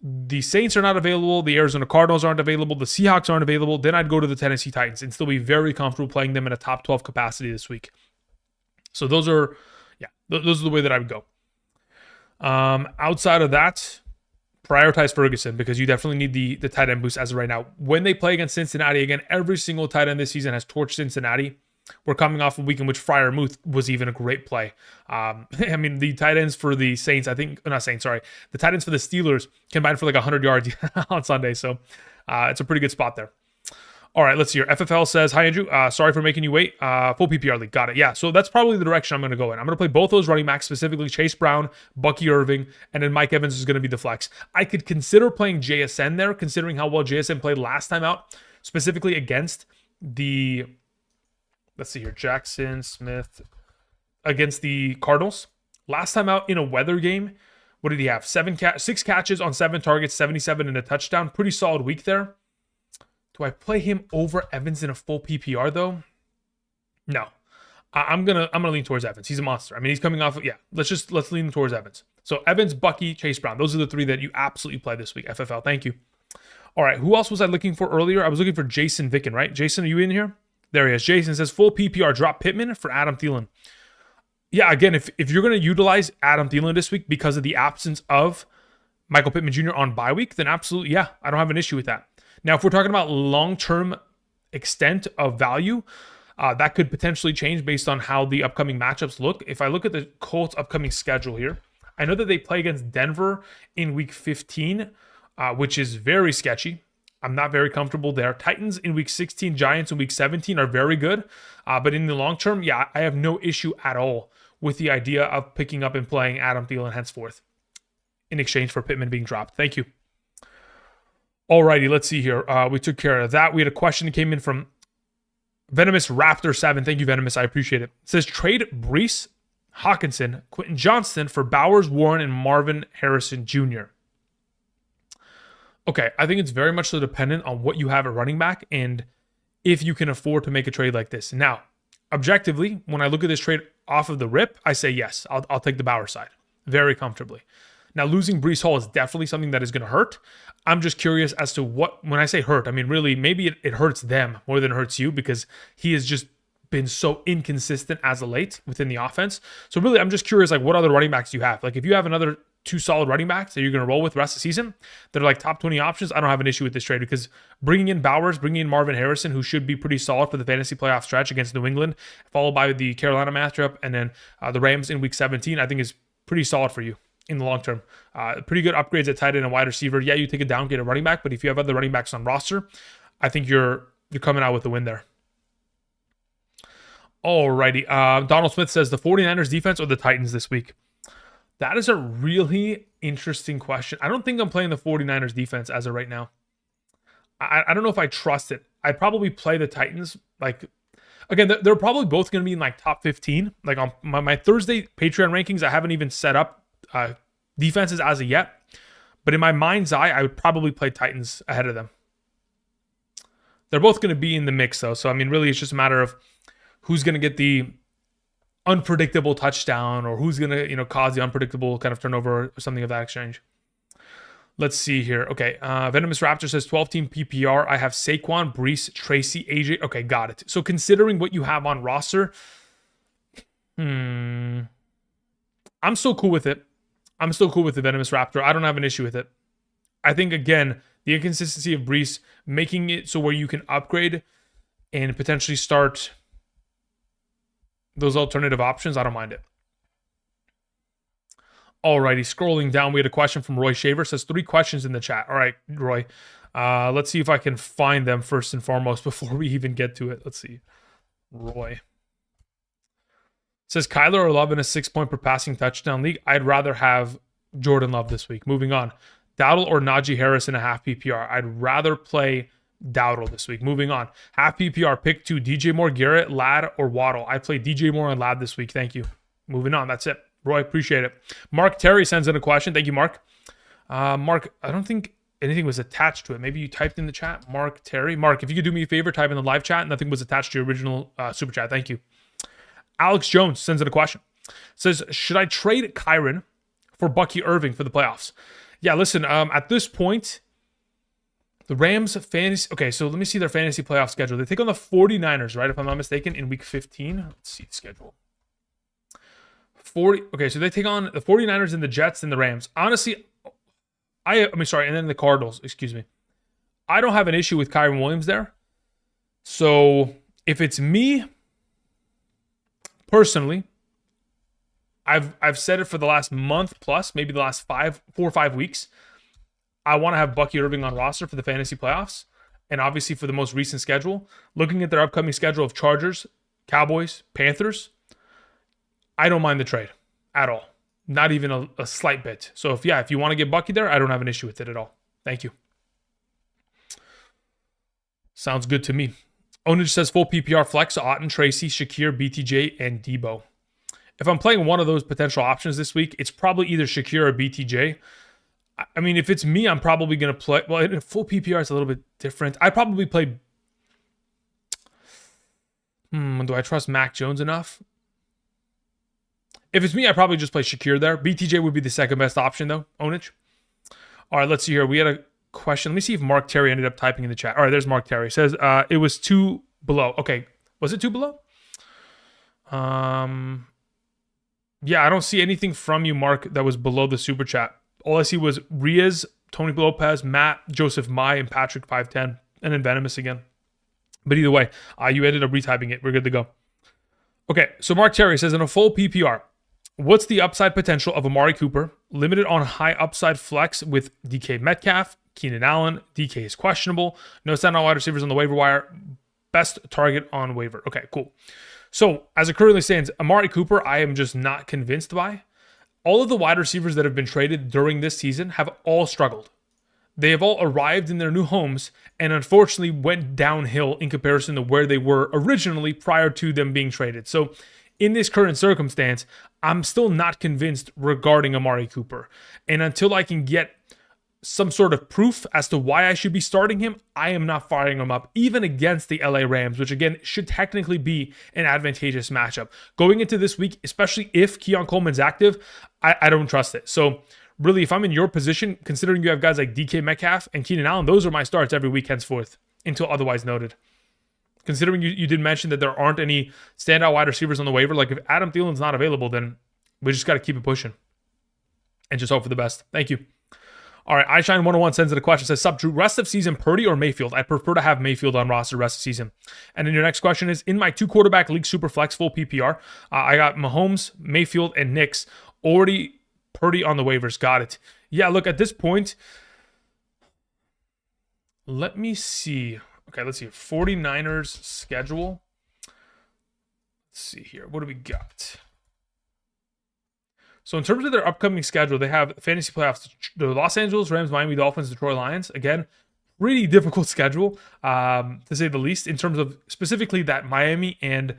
the Saints are not available, the Arizona Cardinals aren't available, the Seahawks aren't available, then I'd go to the Tennessee Titans and still be very comfortable playing them in a top 12 capacity this week. So those are the way that I would go. Outside of that, prioritize Ferguson, because you definitely need the tight end boost as of right now. When they play against Cincinnati, again, every single tight end this season has torched Cincinnati. We're coming off a week in which Freiermuth was even a great play. I mean, the tight ends for the Saints, the tight ends for the Steelers combined for like 100 yards on Sunday. So it's a pretty good spot there. All right, let's see here. FFL says, hi, Andrew. Sorry for making you wait. Full PPR league. Got it. Yeah, so that's probably the direction I'm going to go in. I'm going to play both those running backs, specifically Chase Brown, Bucky Irving, and then Mike Evans is going to be the flex. I could consider playing JSN there, considering how well JSN played last time out, specifically against the, let's see here, Jackson Smith, against the Cardinals. Last time out in a weather game, what did he have? 6 catches on 7 targets, 77 and a touchdown. Pretty solid week there. Do I play him over Evans in a full PPR though? No. I'm gonna lean towards Evans. He's a monster. I mean, he's coming off of, let's lean towards Evans. So Evans, Bucky, Chase Brown. Those are the 3 that you absolutely play this week. FFL. Thank you. All right. Who else was I looking for earlier? I was looking for Jason Vicken, right? Jason, are you in here? There he is. Jason says full PPR drop Pittman for Adam Thielen. Yeah, again, if you're going to utilize Adam Thielen this week because of the absence of Michael Pittman Jr. on bye week, then absolutely, yeah, I don't have an issue with that. Now, if we're talking about long-term extent of value, that could potentially change based on how the upcoming matchups look. If I look at the Colts' upcoming schedule here, I know that they play against Denver in week 15, which is very sketchy. I'm not very comfortable there. Titans in week 16, Giants in week 17 are very good. But in the long term, yeah, I have no issue at all with the idea of picking up and playing Adam Thielen henceforth in exchange for Pittman being dropped. Thank you. Alrighty, let's see here. We took care of that. We had a question that came in from Venomous Raptor 7. Thank you, Venomous. I appreciate it. It says trade Breece Hawkinson, Quentin Johnston for Bowers, Warren, and Marvin Harrison Jr. Okay, I think it's very much so dependent on what you have at running back and if you can afford to make a trade like this. Now, objectively, when I look at this trade off of the rip, I say yes, I'll take the Bowers side very comfortably. Now, losing Breece Hall is definitely something that is going to hurt. I'm just curious as to what, when I say hurt, I mean, really, maybe it hurts them more than it hurts you because he has just been so inconsistent as of late within the offense. So really, I'm just curious, like, what other running backs do you have? Like, if you have another 2 solid running backs that you're going to roll with the rest of the season that are like top 20 options, I don't have an issue with this trade because bringing in Bowers, bringing in Marvin Harrison, who should be pretty solid for the fantasy playoff stretch against New England, followed by the Carolina matchup, and then the Rams in week 17, I think is pretty solid for you in the long term. Pretty good upgrades at tight end and wide receiver. Yeah, you take a downgrade at running back, but if you have other running backs on roster, I think you're coming out with the win there. Alrighty. Donald Smith says the 49ers defense or the Titans this week? That is a really interesting question. I don't think I'm playing the 49ers defense as of right now. I don't know if I trust it. I'd probably play the Titans. Like, again, they're probably both going to be in like top 15. Like on my Thursday Patreon rankings, I haven't even set up defenses as of yet. But in my mind's eye, I would probably play Titans ahead of them. They're both going to be in the mix though. So, I mean, really, it's just a matter of who's going to get the unpredictable touchdown or who's going to, cause the unpredictable kind of turnover or something of that exchange. Let's see here. Okay. Venomous Raptor says 12-team PPR. I have Saquon, Breece, Tracy, AJ. Okay, got it. So considering what you have on roster, I'm still cool with it. I'm still cool with the Venomous Raptor. I don't have an issue with it. I think, again, the inconsistency of Breece, making it so where you can upgrade and potentially start those alternative options, I don't mind it. Alrighty, scrolling down, we had a question from Roy Shaver. Says 3 questions in the chat. All right, Roy. Let's see if I can find them first and foremost before we even get to it. Let's see. Roy says Kyler or Love in a 6-point per passing touchdown league. I'd rather have Jordan Love this week. Moving on. Dowdle or Najee Harris in a half PPR. I'd rather play Dowdle this week. Moving on. Half PPR, pick 2. DJ Moore, Garrett, Ladd, or Waddle. I play DJ Moore and Ladd this week. Thank you. Moving on. That's it. Roy, appreciate it. Mark Terry sends in a question. Thank you, Mark. Mark, I don't think anything was attached to it. Maybe you typed in the chat. Mark Terry. Mark, if you could do me a favor, type in the live chat. Nothing was attached to your original super chat. Thank you. Alex Jones sends in a question. Says, should I trade Kyron for Bucky Irving for the playoffs? Yeah, listen, at this point, the Rams fantasy... Okay, so let me see their fantasy playoff schedule. They take on the 49ers, right? If I'm not mistaken, in week 15. Let's see the schedule. Okay, so they take on the 49ers and the Jets and the Rams. Honestly, and then the Cardinals, excuse me. I don't have an issue with Kyron Williams there. So if it's me, personally, I've said it for the last month plus, maybe the last 4 or 5 weeks. I want to have Bucky Irving on roster for the fantasy playoffs. And obviously for the most recent schedule, looking at their upcoming schedule of Chargers, Cowboys, Panthers, I don't mind the trade at all. Not even a slight bit. So if you want to get Bucky there, I don't have an issue with it at all. Thank you. Sounds good to me. Onage says full PPR flex, Otten, Tracy, Shakir, BTJ, and Debo. If I'm playing one of those potential options this week, it's probably either Shakir or BTJ. I mean, if it's me, I'm probably going to play... Well, in full PPR, it's a little bit different. I'd probably play... do I trust Mac Jones enough? If it's me, I'd probably just play Shakir there. BTJ would be the second best option, though, Onage. All right, let's see here. We had a question. Let me see if Mark Terry ended up typing in the chat. All right, there's Mark Terry. It says it was 2 below. Okay, was it 2 below? Yeah, I don't see anything from you, Mark, that was below the super chat. All I see was Riaz, Tony Lopez, Matt, Joseph Mai, and Patrick 510, and then Venomous again. But either way, you ended up retyping it. We're good to go. Okay, so Mark Terry says, in a full PPR, what's the upside potential of Amari Cooper, limited on high upside flex with DK Metcalf, Keenan Allen? DK is questionable. No standout wide receivers on the waiver wire. Best target on waiver. Okay, cool. So as it currently stands, Amari Cooper, I am just not convinced by. All of the wide receivers that have been traded during this season have all struggled. They have all arrived in their new homes and unfortunately went downhill in comparison to where they were originally prior to them being traded. So in this current circumstance, I'm still not convinced regarding Amari Cooper. And until I can get some sort of proof as to why I should be starting him, I am not firing him up, even against the LA Rams, which again should technically be an advantageous matchup. Going into this week, especially if Keon Coleman's active, I don't trust it. So really, if I'm in your position, considering you have guys like DK Metcalf and Keenan Allen, those are my starts every week henceforth, until otherwise noted. Considering you did mention that there aren't any standout wide receivers on the waiver, like if Adam Thielen's not available, then we just got to keep it pushing and just hope for the best. Thank you. All right, iShine101 sends in a question, says, sup, Drew, rest of season, Purdy or Mayfield? I prefer to have Mayfield on roster rest of season. And then your next question is, in my 2-quarterback league super flex full PPR, I got Mahomes, Mayfield, and Knicks. Already Purdy on the waivers. Got it. Yeah, look, at this point, let me see. Okay, let's see. 49ers schedule. Let's see here. What do we got? So in terms of their upcoming schedule, they have fantasy playoffs, the Los Angeles Rams, Miami Dolphins, Detroit Lions. Again, pretty difficult schedule, to say the least, in terms of specifically that Miami and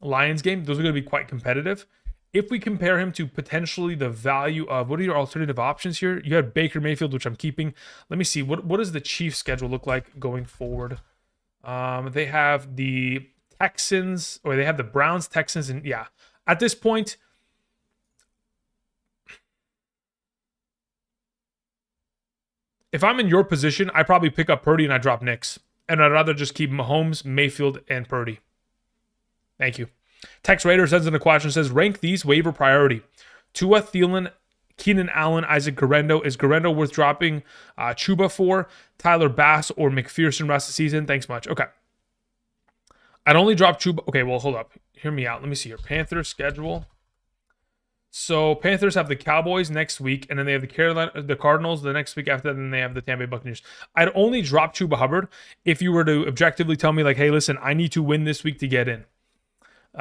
Lions game. Those are going to be quite competitive. If we compare him to potentially the value of, what are your alternative options here? You have Baker Mayfield, which I'm keeping. Let me see. What does the Chiefs schedule look like going forward? They have the Texans, or they have the Browns, Texans, and yeah. At this point, if I'm in your position, I probably pick up Purdy and I drop Knicks. And I'd rather just keep Mahomes, Mayfield, and Purdy. Thank you. Tex Raider sends in a question, says, rank these waiver priority. Tua, Thielen, Keenan Allen, Isaac Guerrero. Is Guerrero worth dropping Chuba for? Tyler Bass or McPherson rest of the season? Thanks much. Okay. I'd only drop Chuba. Okay, well, hold up. Hear me out. Let me see here. Panthers schedule. So Panthers have the Cowboys next week, and then they have the Cardinals the next week after that, and then they have the Tampa Bay Buccaneers. I'd only drop Chuba Hubbard if you were to objectively tell me, like, hey, listen, I need to win this week to get in.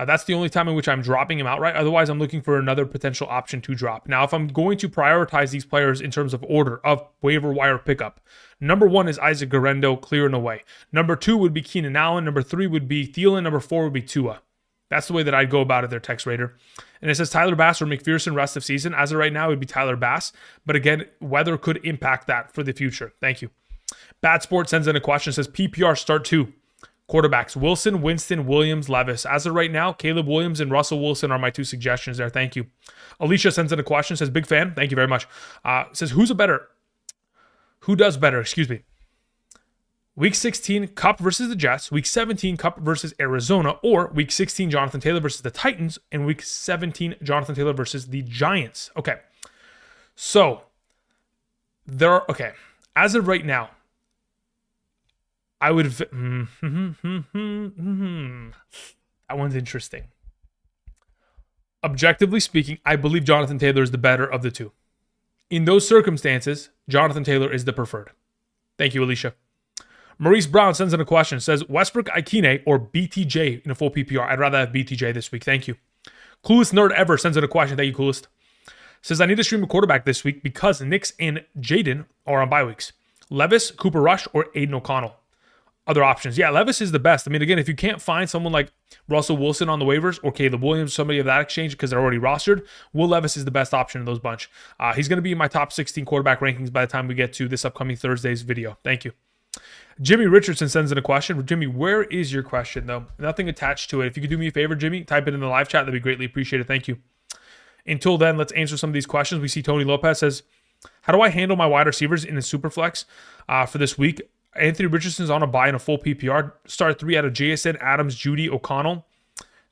That's the only time in which I'm dropping him outright. Otherwise, I'm looking for another potential option to drop. Now, if I'm going to prioritize these players in terms of order of waiver wire pickup, number 1 is Isaac Guerrero, clear and away. Number 2 would be Keenan Allen. Number 3 would be Thielen. Number 4 would be Tua. That's the way that I'd go about it there, Tex Raider. And it says Tyler Bass or McPherson rest of season. As of right now, it would be Tyler Bass. But again, weather could impact that for the future. Thank you. Bad Sport sends in a question, says PPR start 2. Quarterbacks, Wilson, Winston, Williams, Levis. As of right now, Caleb Williams and Russell Wilson are my 2 suggestions there. Thank you. Alicia sends in a question, says, big fan. Thank you very much. Says, who does better, excuse me. Week 16, Cup versus the Jets. Week 17, Cup versus Arizona. Or Week 16, Jonathan Taylor versus the Titans. And Week 17, Jonathan Taylor versus the Giants. Okay. So, as of right now, I would... that one's interesting. Objectively speaking, I believe Jonathan Taylor is the better of the 2. In those circumstances, Jonathan Taylor is the preferred. Thank you, Alicia. Maurice Brown sends in a question. Says, Westbrook Ikine or BTJ in a full PPR? I'd rather have BTJ this week. Thank you. Coolest Nerd Ever sends in a question. Thank you, Coolest. Says, I need to stream a quarterback this week because Knicks and Jaden are on bye weeks. Levis, Cooper Rush, or Aiden O'Connell? Other options. Yeah, Levis is the best. I mean, again, if you can't find someone like Russell Wilson on the waivers or Caleb Williams, somebody of that exchange because they're already rostered, Will Levis is the best option in those bunch. He's going to be in my top 16 quarterback rankings by the time we get to this upcoming Thursday's video. Thank you. Jimmy Richardson sends in a question. Jimmy, where is your question, though? Nothing attached to it. If you could do me a favor, Jimmy, type it in the live chat. That'd be greatly appreciated. Thank you. Until then, let's answer some of these questions. We see Tony Lopez says, how do I handle my wide receivers in the Superflex for this week? Anthony Richardson's on a bye in a full PPR. Start 3 out of JSN, Adams, Judy, O'Connell.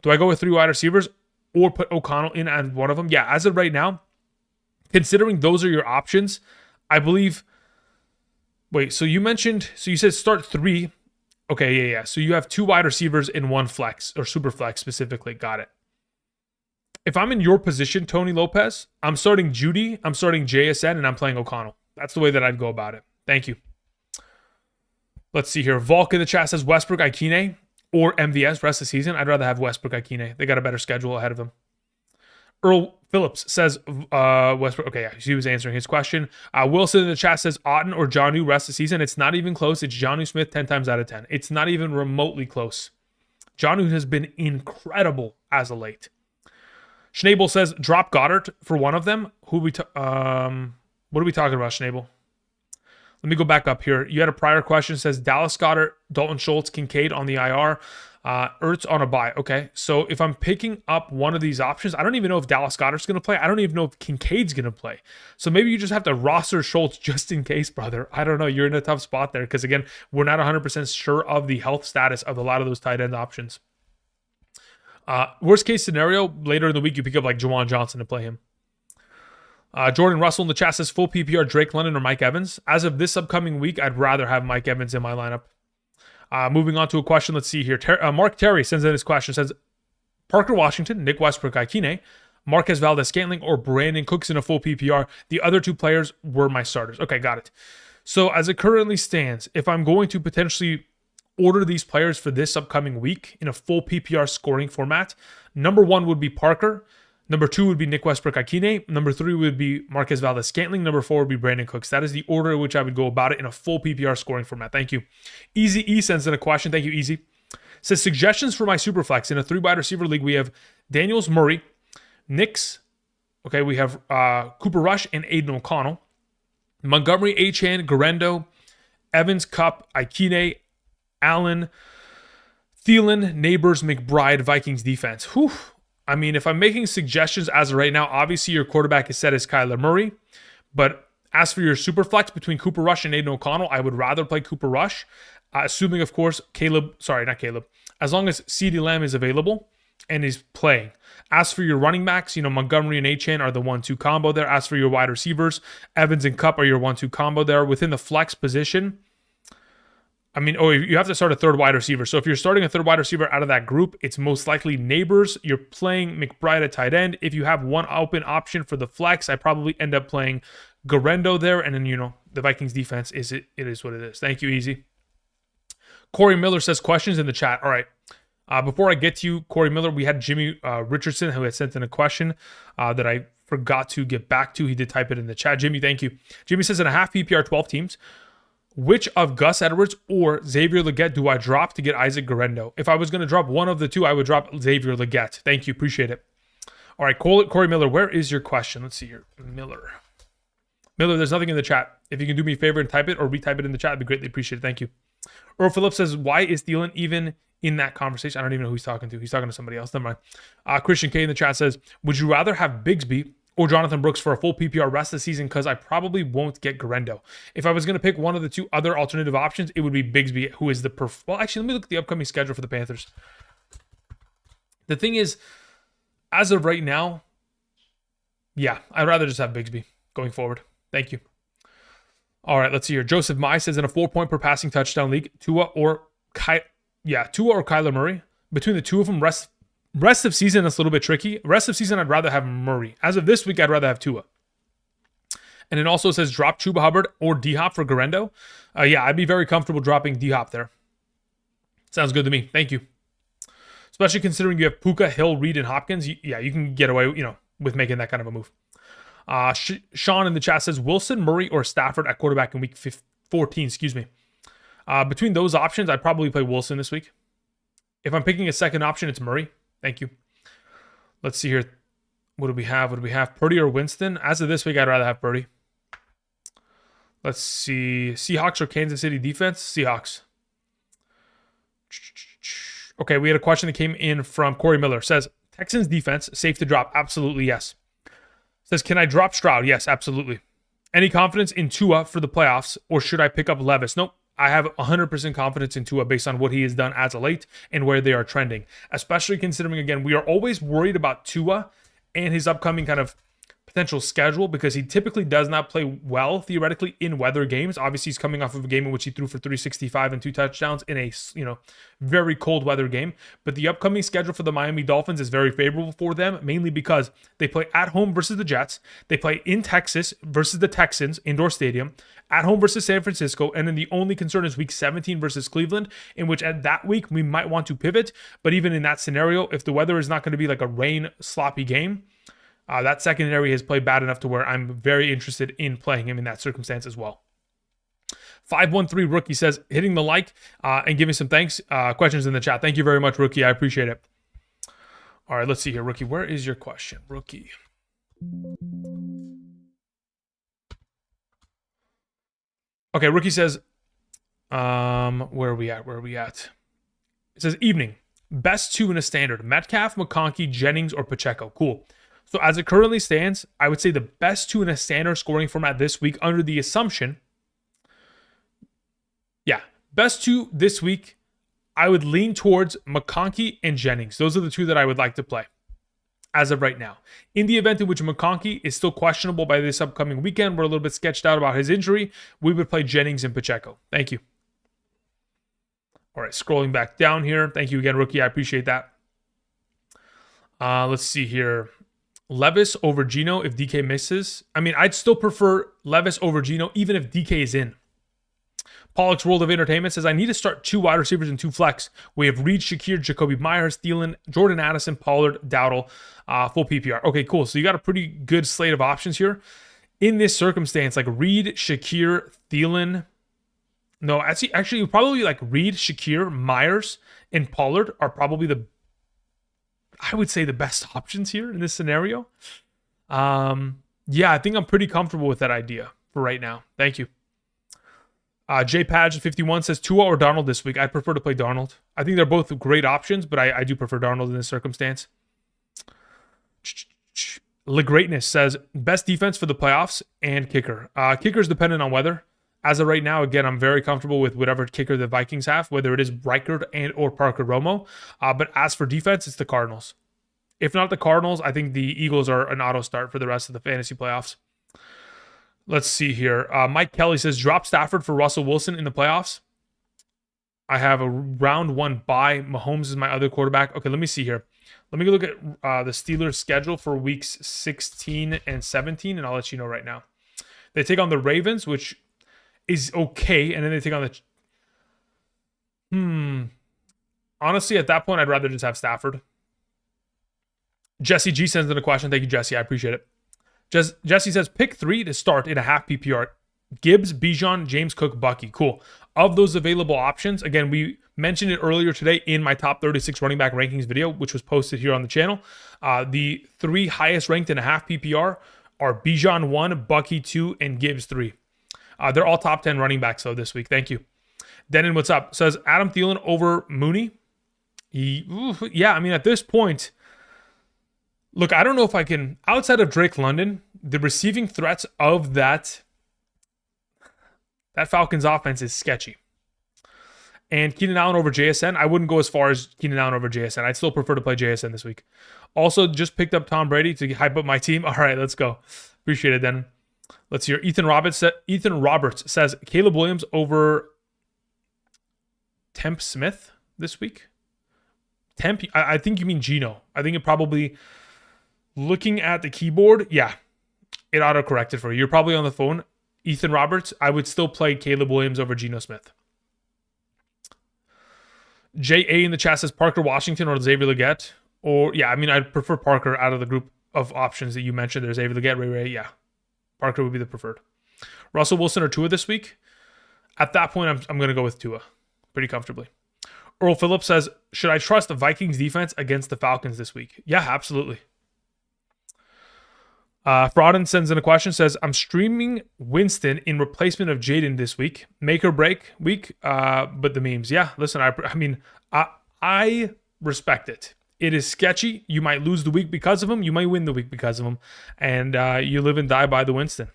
Do I go with 3 wide receivers or put O'Connell in as one of them? Yeah, as of right now, considering those are your options, I believe... Wait, so you said start 3. Okay, yeah. So you have 2 wide receivers in 1 flex, or super flex specifically. Got it. If I'm in your position, Tony Lopez, I'm starting Judy, I'm starting JSN, and I'm playing O'Connell. That's the way that I'd go about it. Thank you. Let's see here. Volk in the chat says Westbrook Ikine or MVS rest of the season. I'd rather have Westbrook Ikine. They got a better schedule ahead of them. Earl Phillips says Westbrook. Okay, yeah, he was answering his question. Wilson in the chat says Otten or Jonnu rest of the season. It's not even close. It's Jonnu Smith 10 times out of 10. It's not even remotely close. Jonnu has been incredible as of late. Schnabel says drop Goddard for one of them. What are we talking about, Schnabel? Let me go back up here. You had a prior question. Says Dallas Goddard, Dalton Schultz, Kincaid on the IR. Ertz on a bye. Okay, so if I'm picking up one of these options, I don't even know if Dallas Goddard's going to play. I don't even know if Kincaid's going to play. So maybe you just have to roster Schultz just in case, brother. I don't know. You're in a tough spot there because, again, we're not 100% sure of the health status of a lot of those tight end options. Worst case scenario, later in the week, you pick up like Juwan Johnson to play him. Jordan Russell in the chat says full PPR Drake London or Mike Evans. As of this upcoming week, I'd rather have Mike Evans in my lineup. Moving on to a question. Let's see here. Mark Terry sends in his question. Says Parker Washington, Nick Westbrook Ikine, Marquez Valdez-Scantling, or Brandon Cooks in a full PPR. The other 2 players were my starters. Okay, got it. So as it currently stands, if I'm going to potentially order these players for this upcoming week in a full PPR scoring format, number 1 would be Parker. Number 2 would be Nick Westbrook Ikine. Number 3 would be Marquez Valdez-Scantling. Number 4 would be Brandon Cooks. That is the order in which I would go about it in a full PPR scoring format. Thank you. Easy E sends in a question. Thank you, Easy. Says suggestions for my Superflex. In a 3-wide receiver league, we have Daniels Murray, Knicks. Okay, we have Cooper Rush and Aiden O'Connell. Montgomery, Achane, Garendo, Evans, Cup, Ikine, Allen, Thielen, Neighbors, McBride, Vikings defense. Whew. I mean, if I'm making suggestions as of right now, obviously your quarterback is set as Kyler Murray. But as for your super flex between Cooper Rush and Aiden O'Connell, I would rather play Cooper Rush. Assuming, of course, as long as CeeDee Lamb is available and is playing. As for your running backs, Montgomery and Achane are the 1-2 combo there. As for your wide receivers, Evans and Kupp are your 1-2 combo there. Within the flex position, you have to start a 3rd wide receiver. So if you're starting a 3rd wide receiver out of that group, it's most likely Neighbors. You're playing McBride at tight end. If you have one open option for the flex, I probably end up playing Garendo there. And then, the Vikings defense, it is what it is. Thank you, Easy. Corey Miller says questions in the chat. All right. Before I get to you, Corey Miller, we had Jimmy Richardson who had sent in a question that I forgot to get back to. He did type it in the chat. Jimmy, thank you. Jimmy says in a half PPR 12 teams, which of Gus Edwards or Xavier Legette do I drop to get Isaac Garendo? If I was going to drop one of the 2, I would drop Xavier Legette. Thank you. Appreciate it. All right, Corey Miller, where is your question? Let's see here. Miller, there's nothing in the chat. If you can do me a favor and type it or retype it in the chat, I'd be greatly appreciated. Thank you. Earl Phillips says, why is Thielen even in that conversation? I don't even know who he's talking to. He's talking to somebody else. Never mind. Christian K in the chat says, would you rather have Bigsby or Jonathan Brooks for a full PPR rest of the season? Because I probably won't get Garendo. If I was going to pick one of the 2 other alternative options, it would be Bigsby, who is well, actually, let me look at the upcoming schedule for the Panthers. The thing is, as of right now, yeah, I'd rather just have Bigsby going forward. Thank you. All right, let's see here. Joseph Mai says in a 4-point per passing touchdown league, Tua or Kyler Murray. Between the 2 of them, rest of season, that's a little bit tricky. Rest of season, I'd rather have Murray. As of this week, I'd rather have Tua. And it also says drop Chuba Hubbard or D-Hop for Garendo. Yeah, I'd be very comfortable dropping D-Hop there. Sounds good to me. Thank you. Especially considering you have Puka, Hill, Reed, and Hopkins. Yeah, you can get away, with making that kind of a move. Sean in the chat says Wilson, Murray, or Stafford at quarterback in week 14. Excuse me. Between those options, I'd probably play Wilson this week. If I'm picking a second option, it's Murray. Thank you. Let's see here. What do we have? Purdy or Winston? As of this week, I'd rather have Purdy. Let's see. Seahawks or Kansas City defense? Seahawks. Okay, we had a question that came in from Corey Miller. Says, Texans defense, safe to drop? Absolutely, yes. Says, can I drop Stroud? Yes, absolutely. Any confidence in Tua for the playoffs, or should I pick up Levis? Nope. I have 100% confidence in Tua based on what he has done as of late and where they are trending, especially considering, again, we are always worried about Tua and his upcoming kind of potential schedule because he typically does not play well, theoretically, in weather games. Obviously, he's coming off of a game in which he threw for 365 and 2 touchdowns in a, very cold weather game. But the upcoming schedule for the Miami Dolphins is very favorable for them, mainly because they play at home versus the Jets. They play in Texas versus the Texans, indoor stadium, at home versus San Francisco. And then the only concern is week 17 versus Cleveland, in which at that week we might want to pivot. But even in that scenario, if the weather is not going to be like a rain, sloppy game, that secondary has played bad enough to where I'm very interested in playing him in that circumstance as well. 513 Rookie says, hitting the like and giving some thanks. Questions in the chat. Thank you very much, Rookie. I appreciate it. All right, let's see here. Rookie, where is your question? Rookie. Okay, Rookie says, where are we at? It says, evening. Best 2 in a standard. Metcalf, McConkey, Jennings, or Pacheco. Cool. So as it currently stands, I would say the best 2 in a standard scoring format this week under the assumption, best 2 this week, I would lean towards McConkey and Jennings. Those are the 2 that I would like to play as of right now. In the event in which McConkey is still questionable by this upcoming weekend, we're a little bit sketched out about his injury, we would play Jennings and Pacheco. Thank you. All right, scrolling back down here. Thank you again, Rookie. I appreciate that. Let's see here. Levis over Geno if DK misses. I mean, I'd still prefer Levis over Geno even if DK is in. Pollock's World of Entertainment says, I need to start 2 wide receivers and 2 flex. We have Reed, Shakir, Jacoby Myers, Thielen, Jordan Addison, Pollard, Dowdle, full PPR. Okay, cool. So you got a pretty good slate of options here. In this circumstance, like Reed, Shakir, Thielen. No, actually probably like Reed, Shakir, Myers, and Pollard are probably I would say the best options here in this scenario. Yeah, I think I'm pretty comfortable with that idea for right now. Thank you. JPadge51 says Tua or Darnold this week. I'd prefer to play Darnold. I think they're both great options, but I do prefer Darnold in this circumstance. LeGreatness says best defense for the playoffs and kicker. Kicker's dependent on weather. As of right now, again, I'm very comfortable with whatever kicker the Vikings have, whether it is Reichard and or Parker Romo. But as for defense, it's the Cardinals. If not the Cardinals, I think the Eagles are an auto start for the rest of the fantasy playoffs. Let's see here. Mike Kelly says, drop Stafford for Russell Wilson in the playoffs. I have a round 1 bye. Mahomes is my other quarterback. Okay, let me see here. Let me look at the Steelers' schedule for weeks 16 and 17, and I'll let you know right now. They take on the Ravens, which is okay, and then they take on the... Honestly, at that point, I'd rather just have Stafford. Jesse G sends in a question. Thank you, Jesse. I appreciate it. Jesse says, pick 3 to start in a half PPR. Gibbs, Bijan, James Cook, Bucky. Cool. Of those available options, again, we mentioned it earlier today in my top 36 running back rankings video, which was posted here on the channel. The 3 highest ranked in a half PPR are Bijan 1, Bucky 2, and Gibbs 3. They're all top 10 running backs, though, this week. Thank you. Denon, what's up? Says Adam Thielen over Mooney. Yeah, I mean, at this point, look, I don't know if I can, outside of Drake London, the receiving threats of that Falcons offense is sketchy. And Keenan Allen over JSN, I wouldn't go as far as Keenan Allen over JSN. I'd still prefer to play JSN this week. Also, just picked up Tom Brady to hype up my team. All right, let's go. Appreciate it, then. Let's hear. Ethan Roberts says Caleb Williams over Temp Smith this week. Temp, I think you mean Geno. I think it probably, looking at the keyboard, yeah. It auto-corrected for you. You're probably on the phone. Ethan Roberts, I would still play Caleb Williams over Geno Smith. J.A. in the chat says Parker Washington or Xavier Legette. Or, yeah, I mean, I'd prefer Parker out of the group of options that you mentioned. There's Xavier Legette, Ray, yeah. Parker would be the preferred. Russell Wilson or Tua this week? At that point, I'm going to go with Tua pretty comfortably. Earl Phillips says, should I trust the Vikings defense against the Falcons this week? Yeah, absolutely. Frauden sends in a question, says, I'm streaming Winston in replacement of Jaden this week. Make or break week, but the memes. Yeah, listen, I respect it. It is sketchy. You might lose the week because of him. You might win the week because of him. And you live and die by the Winston.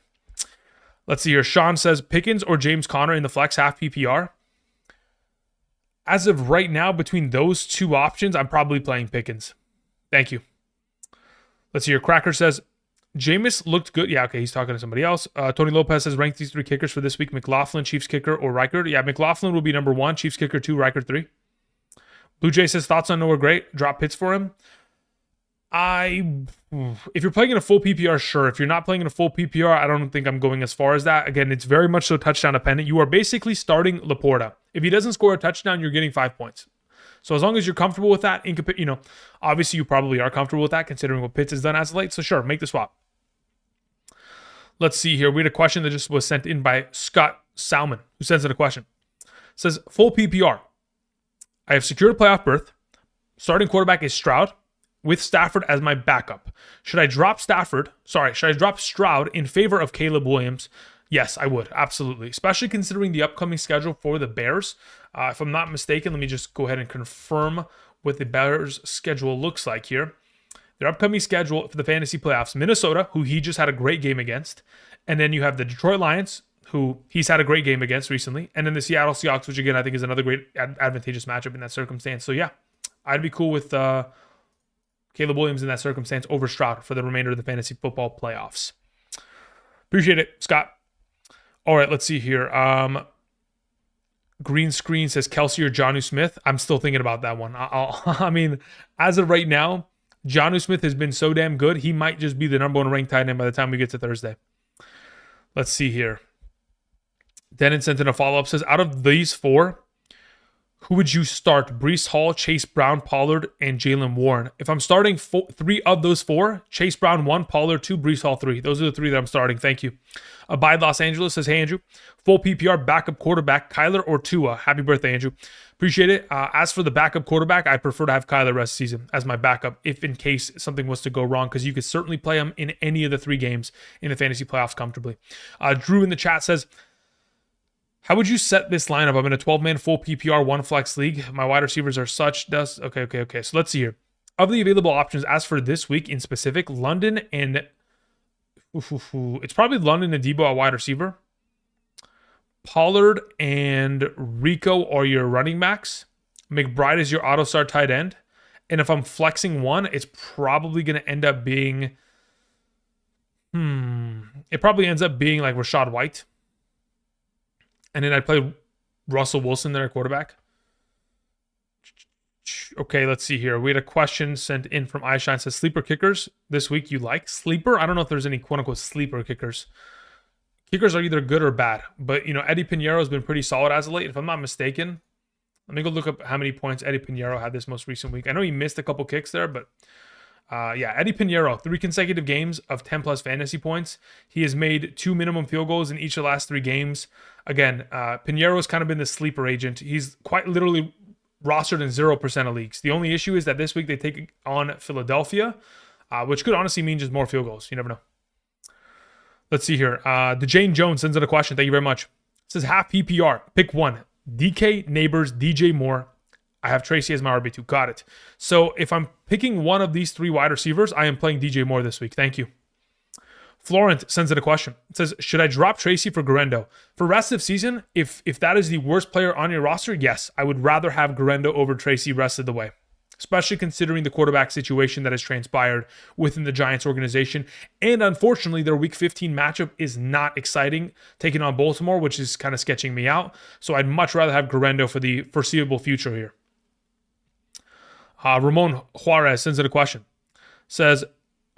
Let's see here. Sean says, Pickens or James Conner in the flex half PPR? As of right now, between those two options, I'm probably playing Pickens. Thank you. Let's see here. Cracker says, Jameis looked good. Yeah, okay, he's talking to somebody else. Tony Lopez says, rank these 3 kickers for this week. McLaughlin, Chiefs kicker, or Reichard. Yeah, McLaughlin will be number 1. Chiefs kicker 2, Reichard 3. Blue Jay says, thoughts on Noah Great. Drop pits for him. If you're playing in a full PPR, sure. If you're not playing in a full PPR, I don't think I'm going as far as that. Again, it's very much so touchdown dependent. You are basically starting Laporta. If he doesn't score a touchdown, you're getting 5 points. So as long as you're comfortable with that, obviously you probably are comfortable with that considering what Pitts has done as of late. So sure, make the swap. Let's see here. We had a question that just was sent in by Scott Salmon, who sends in a question. It says, full PPR. I have secured a playoff berth. Starting quarterback is Stroud, with Stafford as my backup. Should I drop Stroud in favor of Caleb Williams? Yes, I would. Absolutely. Especially considering the upcoming schedule for the Bears. If I'm not mistaken, let me just go ahead and confirm what the Bears' schedule looks like here. Their upcoming schedule for the fantasy playoffs, Minnesota, who he just had a great game against. And then you have the Detroit Lions, who he's had a great game against recently. And then the Seattle Seahawks, which again, I think is another great advantageous matchup in that circumstance. So yeah, I'd be cool with Caleb Williams in that circumstance over Stroud for the remainder of the fantasy football playoffs. Appreciate it, Scott. All right, let's see here. Green Screen says Kelsey or Jonnu Smith. I'm still thinking about that one. I mean, as of right now, Jonnu Smith has been so damn good, he might just be the number 1 ranked tight end by the time we get to Thursday. Let's see here. Denon sent in a follow-up, says, out of these 4, who would you start? Breece Hall, Chase Brown, Pollard, and Jaylen Warren. If I'm starting 3 of those 4, Chase Brown 1, Pollard 2, Breece Hall 3. Those are the 3 that I'm starting. Thank you. Abide Los Angeles says, hey, Andrew. Full PPR backup quarterback, Kyler or Tua. Happy birthday, Andrew. Appreciate it. As for the backup quarterback, I prefer to have Kyler rest of the season as my backup if in case something was to go wrong, because you could certainly play him in any of the 3 games in the fantasy playoffs comfortably. Drew in the chat says, how would you set this lineup? I'm in a 12-man full PPR 1 flex league. My wide receivers are such. Okay. So let's see here. Of the available options, as for this week in specific, London and it's probably London and Debo at wide receiver. Pollard and Rico are your running backs. McBride is your auto start tight end. And if I'm flexing one, it's probably going to end up being it probably ends up being like Rachaad White. And then I'd play Russell Wilson there at quarterback. Okay, let's see here. We had a question sent in from iShine. Says, sleeper kickers this week you like? Sleeper? I don't know if there's any quote-unquote sleeper kickers. Kickers are either good or bad. But, Eddie Pinheiro has been pretty solid as of late. If I'm not mistaken, let me go look up how many points Eddie Pinheiro had this most recent week. I know he missed a couple kicks there, but Eddie Pinheiro, 3 consecutive games of 10-plus fantasy points. He has made 2 minimum field goals in each of the last 3 games. Again, Pinheiro has kind of been the sleeper agent. He's quite literally rostered in 0% of leagues. The only issue is that this week they take on Philadelphia, which could honestly mean just more field goals. You never know. Let's see here. DeJane Jones sends in a question. Thank you very much. It says half PPR. Pick one. DK, Neighbors, DJ Moore. I have Tracy as my RB2. Got it. So if I'm picking one of these 3 wide receivers, I am playing DJ Moore this week. Thank you. Florent sends in a question. It says, should I drop Tracy for Garendo? For rest of season, if that is the worst player on your roster, yes, I would rather have Garendo over Tracy rest of the way, especially considering the quarterback situation that has transpired within the Giants organization. And unfortunately, their Week 15 matchup is not exciting, taking on Baltimore, which is kind of sketching me out. So I'd much rather have Garendo for the foreseeable future here. Ramon Juarez sends in a question. Says,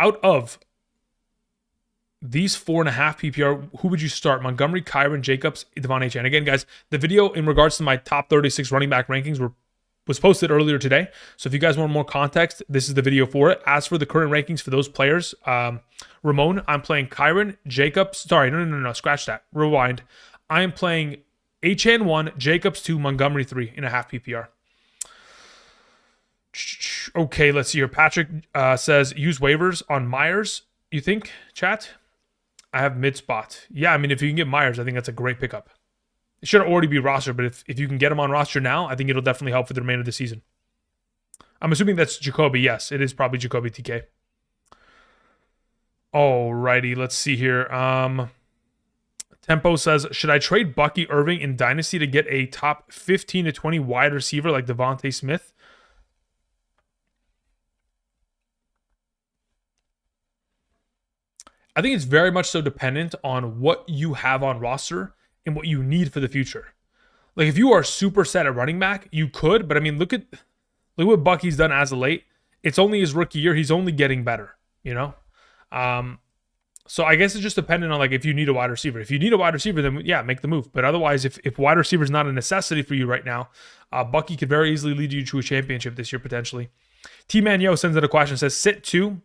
out of these 4.5 PPR, who would you start? Montgomery, Kyron, Jacobs, Devontae Chan. Again, guys, the video in regards to my top 36 running back rankings was posted earlier today. So if you guys want more context, this is the video for it. As for the current rankings for those players, Ramon, I'm playing Kyron, Jacobs. Sorry, no, scratch that. Rewind. I am playing Achan 1, Jacobs 2, Montgomery 3.5 PPR. Okay, let's see here. Patrick says, use waivers on Myers, you think, chat? I have mid spot. Yeah, I mean, if you can get Myers, I think that's a great pickup. It should already be roster, but if you can get him on roster now, I think it'll definitely help for the remainder of the season. I'm assuming that's Jacoby. Yes, it is probably Jacoby TK. Alrighty, let's see here. Tempo says, should I trade Bucky Irving in Dynasty to get a top 15 to 20 wide receiver like Devontae Smith? I think it's very much so dependent on what you have on roster and what you need for the future. Like if you are super set at running back, you could, but I mean, look what Bucky's done as of late. It's only his rookie year. He's only getting better, you know? So I guess it's just dependent on like if you need a wide receiver. If you need a wide receiver, then yeah, make the move. But otherwise, if wide receiver is not a necessity for you right now, Bucky could very easily lead you to a championship this year potentially. T-Man Yo sends in a question, says sit 2.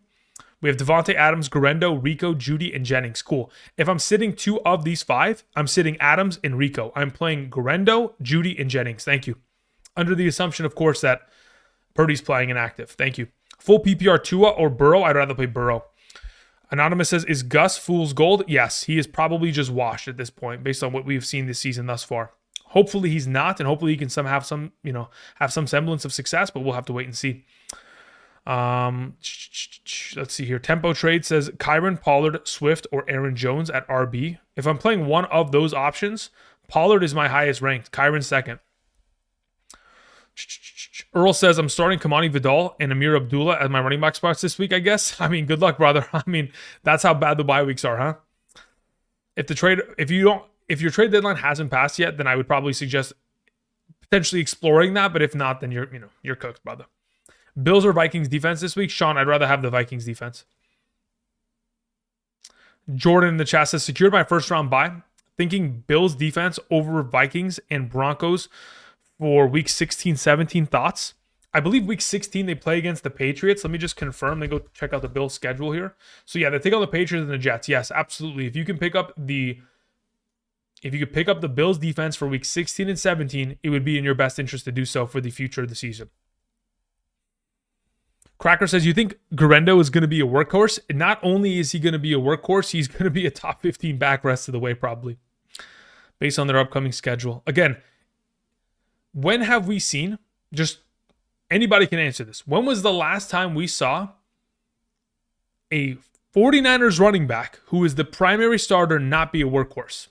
We have Devontae Adams, Garendo, Rico, Judy, and Jennings. Cool. If I'm sitting 2 of these 5, I'm sitting Adams and Rico. I'm playing Garendo, Judy, and Jennings. Thank you. Under the assumption, of course, that Purdy's playing inactive. Thank you. Full PPR Tua or Burrow? I'd rather play Burrow. Anonymous says, is Gus fool's gold? Yes, he is probably just washed at this point based on what we've seen this season thus far. Hopefully he's not, and hopefully he can have some semblance of success, but we'll have to wait and see. Let's see here. Tempo Trade says Kyron, Pollard, Swift, or Aaron Jones at RB. If I'm playing one of those options, Pollard is my highest ranked. Kyron second. Earl says I'm starting Kamani Vidal and Amir Abdullah as my running back spots this week, I guess. I mean, good luck, brother. I mean, that's how bad the bye weeks are, huh? If your trade deadline hasn't passed yet, then I would probably suggest potentially exploring that. But if not, then you're cooked, brother. Bills or Vikings defense this week? Sean, I'd rather have the Vikings defense. Jordan in the chat says, secured my first round bye. Thinking Bills defense over Vikings and Broncos for week 16, 17. Thoughts? I believe week 16 they play against the Patriots. Let me just confirm. Let me go check out the Bills schedule here. So yeah, they take on the Patriots and the Jets. Yes, absolutely. If you could pick up the Bills defense for week 16 and 17, it would be in your best interest to do so for the future of the season. Cracker says, you think Garendo is going to be a workhorse? And not only is he going to be a workhorse, he's going to be a top 15 back rest of the way probably, based on their upcoming schedule. Again, when have we seen, just anybody can answer this, when was the last time we saw a 49ers running back who is the primary starter not be a workhorse?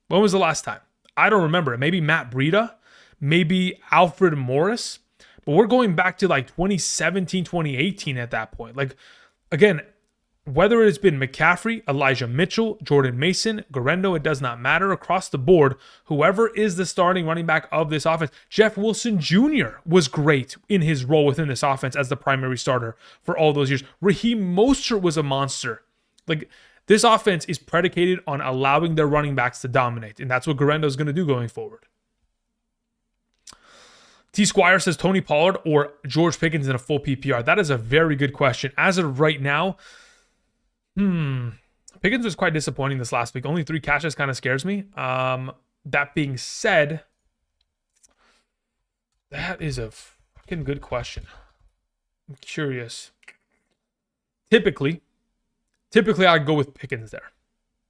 When was the last time? I don't remember it. Maybe Matt Breida, maybe Alfred Morris. But we're going back to like 2017, 2018 at that point. Like, again, whether it's been McCaffrey, Elijah Mitchell, Jordan Mason, Garendo, it does not matter across the board. Whoever is the starting running back of this offense, Jeff Wilson Jr. was great in his role within this offense as the primary starter for all those years. Raheem Mostert was a monster. Like, this offense is predicated on allowing their running backs to dominate, and that's what Garendo is going to do going forward. T. Squire says Tony Pollard or George Pickens in a full PPR. That is a very good question. As of right now, Pickens was quite disappointing this last week. Only 3 catches kind of scares me. That being said, that is a fucking good question. I'm curious. Typically I'd go with Pickens there.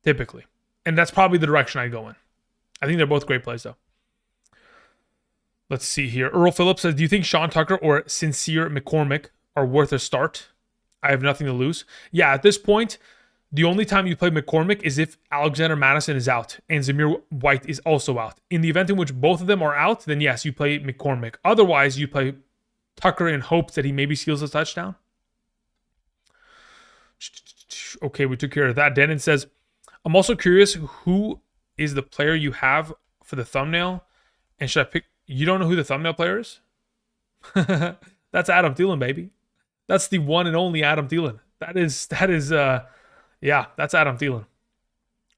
Typically. And that's probably the direction I'd go in. I think they're both great plays, though. Let's see here. Earl Phillips says, do you think Sean Tucker or Sincere McCormick are worth a start? I have nothing to lose. Yeah, at this point, the only time you play McCormick is if Alexander Madison is out and Zamir White is also out. In the event in which both of them are out, then yes, you play McCormick. Otherwise, you play Tucker in hopes that he maybe steals a touchdown. Okay, we took care of that. Denon says, I'm also curious who is the player you have for the thumbnail, and should I pick? You don't know who the thumbnail player is? That's Adam Thielen, baby. That's the one and only Adam Thielen. That is Yeah, that's Adam Thielen.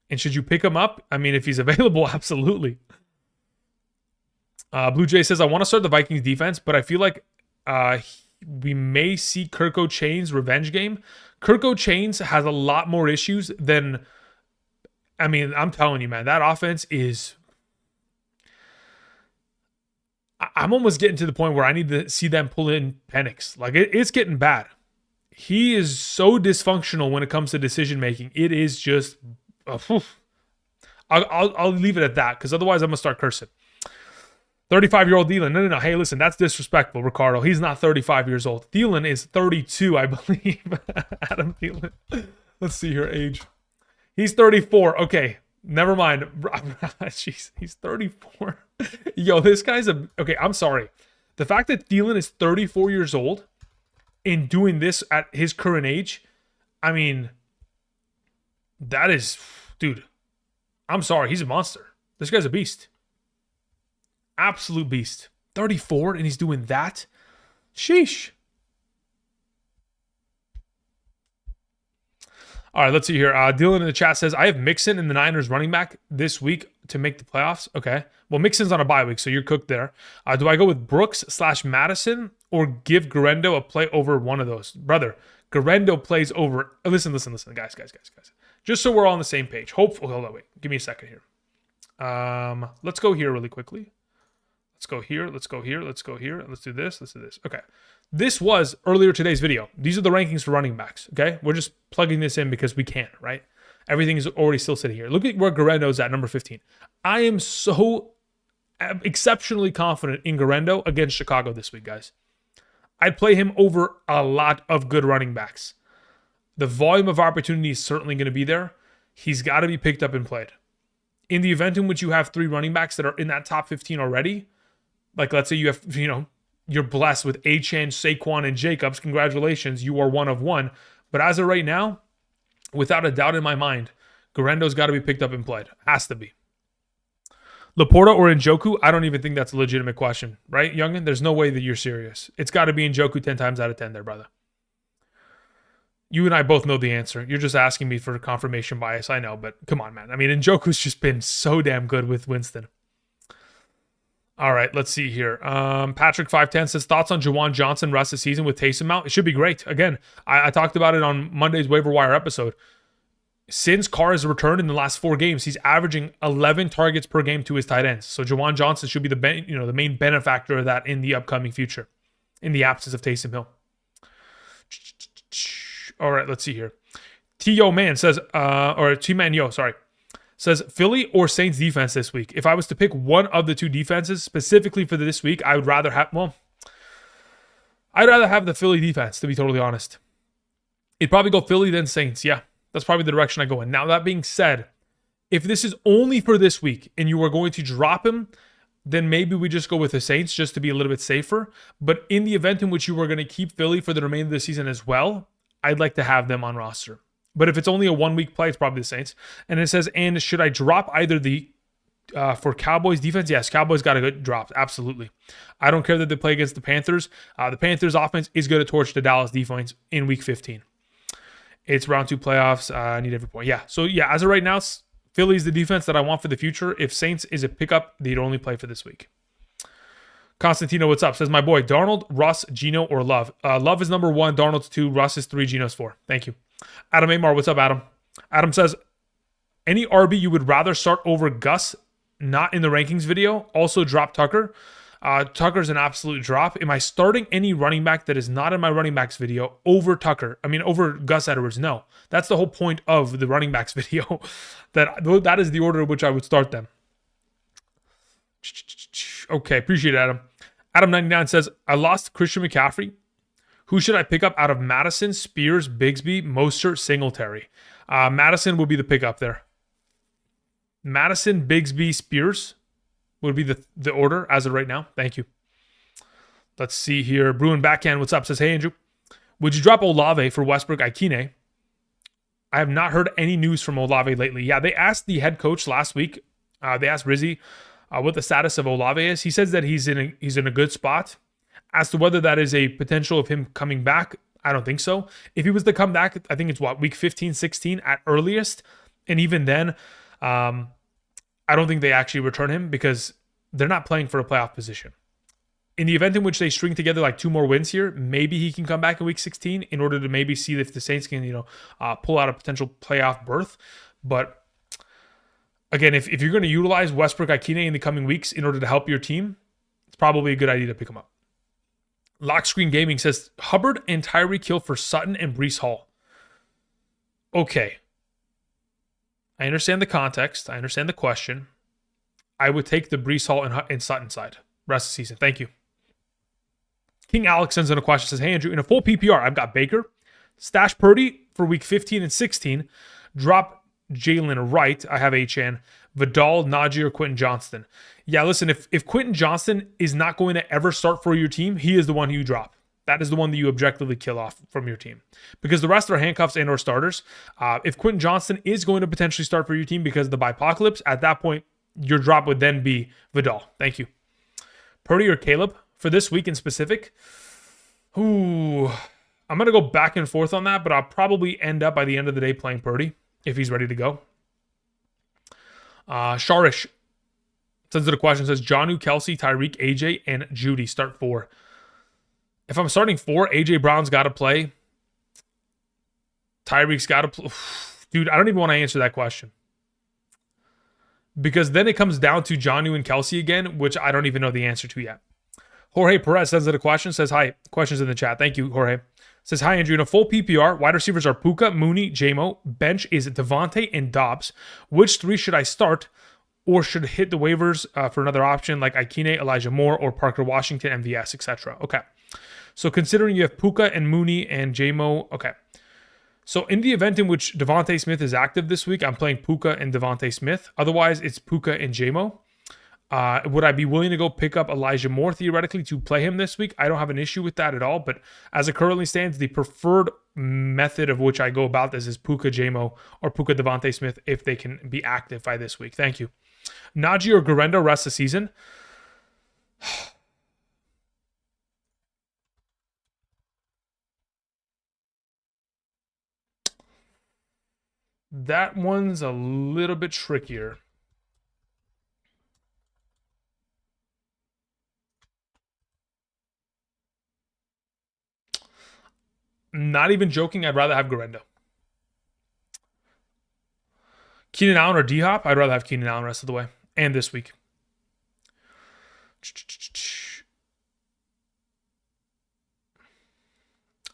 And should you pick him up? I mean, if he's available, absolutely. Blue Jay says, I want to start the Vikings defense, but I feel like we may see Kirko Chain's revenge game. Kirko Chains has a lot more issues than, I mean, I'm telling you, man, that offense is, I'm almost getting to the point where I need to see them pull in Penix. Like, it's getting bad. He is so dysfunctional when it comes to decision making. It is just, I'll leave it at that, because otherwise I'm going to start cursing. 35-year-old Thielen. No. Hey, listen, that's disrespectful, Ricardo. He's not 35 years old. Thielen is 32, I believe. Adam Thielen. Let's see her age. He's 34. Okay, never mind. Jeez, he's 34. Yo, this guy's a... Okay, I'm sorry. The fact that Thielen is 34 years old and doing this at his current age, I mean, that is... Dude, I'm sorry. He's a monster. This guy's a beast. Absolute beast. 34 and he's doing that? Sheesh. All right, let's see here. Dylan in the chat says, I have Mixon in the Niners running back this week to make the playoffs. Okay. Well, Mixon's on a bye week, so you're cooked there. Do I go with Brooks/Madison or give Garendo a play over one of those? Brother, Garendo plays over. Listen, guys. Just so we're all on the same page. Hopefully, hold on, wait. Give me a second here. Let's go here really quickly. Let's go here. Let's do this. Okay. This was earlier today's video. These are the rankings for running backs, okay? We're just plugging this in because we can, right? Everything is already still sitting here. Look at where Garendo's at, number 15. I am so exceptionally confident in Garendo against Chicago this week, guys. I'd play him over a lot of good running backs. The volume of opportunity is certainly going to be there. He's got to be picked up and played. In the event in which you have 3 running backs that are in that top 15 already, like let's say you have, you're blessed with Achane, Saquon, and Jacobs. Congratulations, you are one of one. But as of right now, without a doubt in my mind, Garendo's got to be picked up and played. Has to be. Laporta or Njoku? I don't even think that's a legitimate question, right, Youngin? There's no way that you're serious. It's got to be Njoku 10 times out of 10 there, brother. You and I both know the answer. You're just asking me for confirmation bias. I know, but come on, man. I mean, Njoku's just been so damn good with Winston. All right, let's see here. Patrick510 says, thoughts on Juwan Johnson rest of the season with Taysom out? It should be great. Again, I talked about it on Monday's waiver wire episode. Since Carr has returned in the last 4 games, he's averaging 11 targets per game to his tight ends. So Juwan Johnson should be the main benefactor of that in the upcoming future, in the absence of Taysom Hill. All right, let's see here. T.O. Man says, says Philly or Saints defense this week. If I was to pick one of the 2 defenses specifically for this week, I'd rather have the Philly defense, to be totally honest. It'd probably go Philly then Saints. Yeah, that's probably the direction I go in. Now, that being said, if this is only for this week and you are going to drop him, then maybe we just go with the Saints just to be a little bit safer. But in the event in which you are going to keep Philly for the remainder of the season as well, I'd like to have them on roster. But if it's only a 1-week play, it's probably the Saints. And it says, and should I drop either the for Cowboys defense? Yes, Cowboys got a good drop. Absolutely. I don't care that they play against the Panthers. The Panthers offense is going to torch the Dallas defense in week 15. It's round 2 playoffs. I need every point. Yeah. So yeah, as of right now, Philly's the defense that I want for the future. If Saints is a pickup, they'd only play for this week. Constantino, what's up? Says my boy, Darnold, Russ, Geno, or Love. Love is number 1, Darnold's 2, Russ is 3, Geno's 4. Thank you. Adam Amar, what's up, Adam? Adam says, any RB you would rather start over Gus, not in the rankings video? Also drop Tucker. Tucker's an absolute drop. Am I starting any running back that is not in my running backs video over Tucker? I mean, over Gus Edwards? No. That's the whole point of the running backs video. That is the order in which I would start them. Okay, appreciate it, Adam. Adam99 says, I lost Christian McCaffrey. Who should I pick up out of Madison, Spears, Bigsby, Mostert, Singletary? Madison would be the pickup there. Madison, Bigsby, Spears would be the order as of right now. Thank you. Let's see here. Bruin Backhand, what's up? Says, hey, Andrew. Would you drop Olave for Westbrook Ikine? I have not heard any news from Olave lately. Yeah, they asked the head coach last week. They asked Rizzi what the status of Olave is. He says that he's in a good spot. As to whether that is a potential of him coming back, I don't think so. If he was to come back, I think it's week 15, 16 at earliest. And even then, I don't think they actually return him because they're not playing for a playoff position. In the event in which they string together like 2 more wins here, maybe he can come back in week 16 in order to maybe see if the Saints can, pull out a potential playoff berth. But again, if you're going to utilize Westbrook Ikine in the coming weeks in order to help your team, it's probably a good idea to pick him up. Lock Screen Gaming says Hubbard and Tyreek Hill for Sutton and Breece Hall. Okay. I understand the context. I understand the question. I would take the Breece Hall and Sutton side rest of the season. Thank you. King Alex sends in a question. Says, hey, Andrew, in a full PPR, I've got Baker, stash Purdy for week 15 and 16, drop Jalen Wright. I have Achane, Vidal, Najee, or Quentin Johnston. Yeah, listen, if Quentin Johnston is not going to ever start for your team, he is the one you drop. That is the one that you objectively kill off from your team. Because the rest are handcuffs and or starters. If Quentin Johnston is going to potentially start for your team because of the bipocalypse, at that point, your drop would then be Vidal. Thank you. Purdy or Caleb for this week in specific? Ooh, I'm going to go back and forth on that, but I'll probably end up by the end of the day playing Purdy if he's ready to go. Sharish sends it a question. Says, Jonnu, Kelsey, Tyreek, AJ, and Judy start 4. If I'm starting 4, AJ Brown's got to play. Tyreek's got to play. Dude, I don't even want to answer that question. Because then it comes down to Jonnu and Kelsey again, which I don't even know the answer to yet. Jorge Perez sends it a question. Says, hi. Questions in the chat. Thank you, Jorge. Says, hi, Andrew. In a full PPR, wide receivers are Puka, Mooney, Jamo. Bench is Devontae and Dobbs. Which 3 should I start or should hit the waivers for another option like Ikine, Elijah Moore, or Parker Washington, MVS, etc.? Okay. So considering you have Puka and Mooney and Jamo, okay. So in the event in which Devontae Smith is active this week, I'm playing Puka and Devontae Smith. Otherwise, it's Puka and Jamo. Would I be willing to go pick up Elijah Moore theoretically to play him this week? I don't have an issue with that at all. But as it currently stands, the preferred method of which I go about this is Puka Jamo or Puka Devontae Smith if they can be active by this week. Thank you. Najee or Garendo rest of the season? That one's a little bit trickier. Not even joking, I'd rather have Garendo. Keenan Allen or D-Hop? I'd rather have Keenan Allen rest of the way. And this week.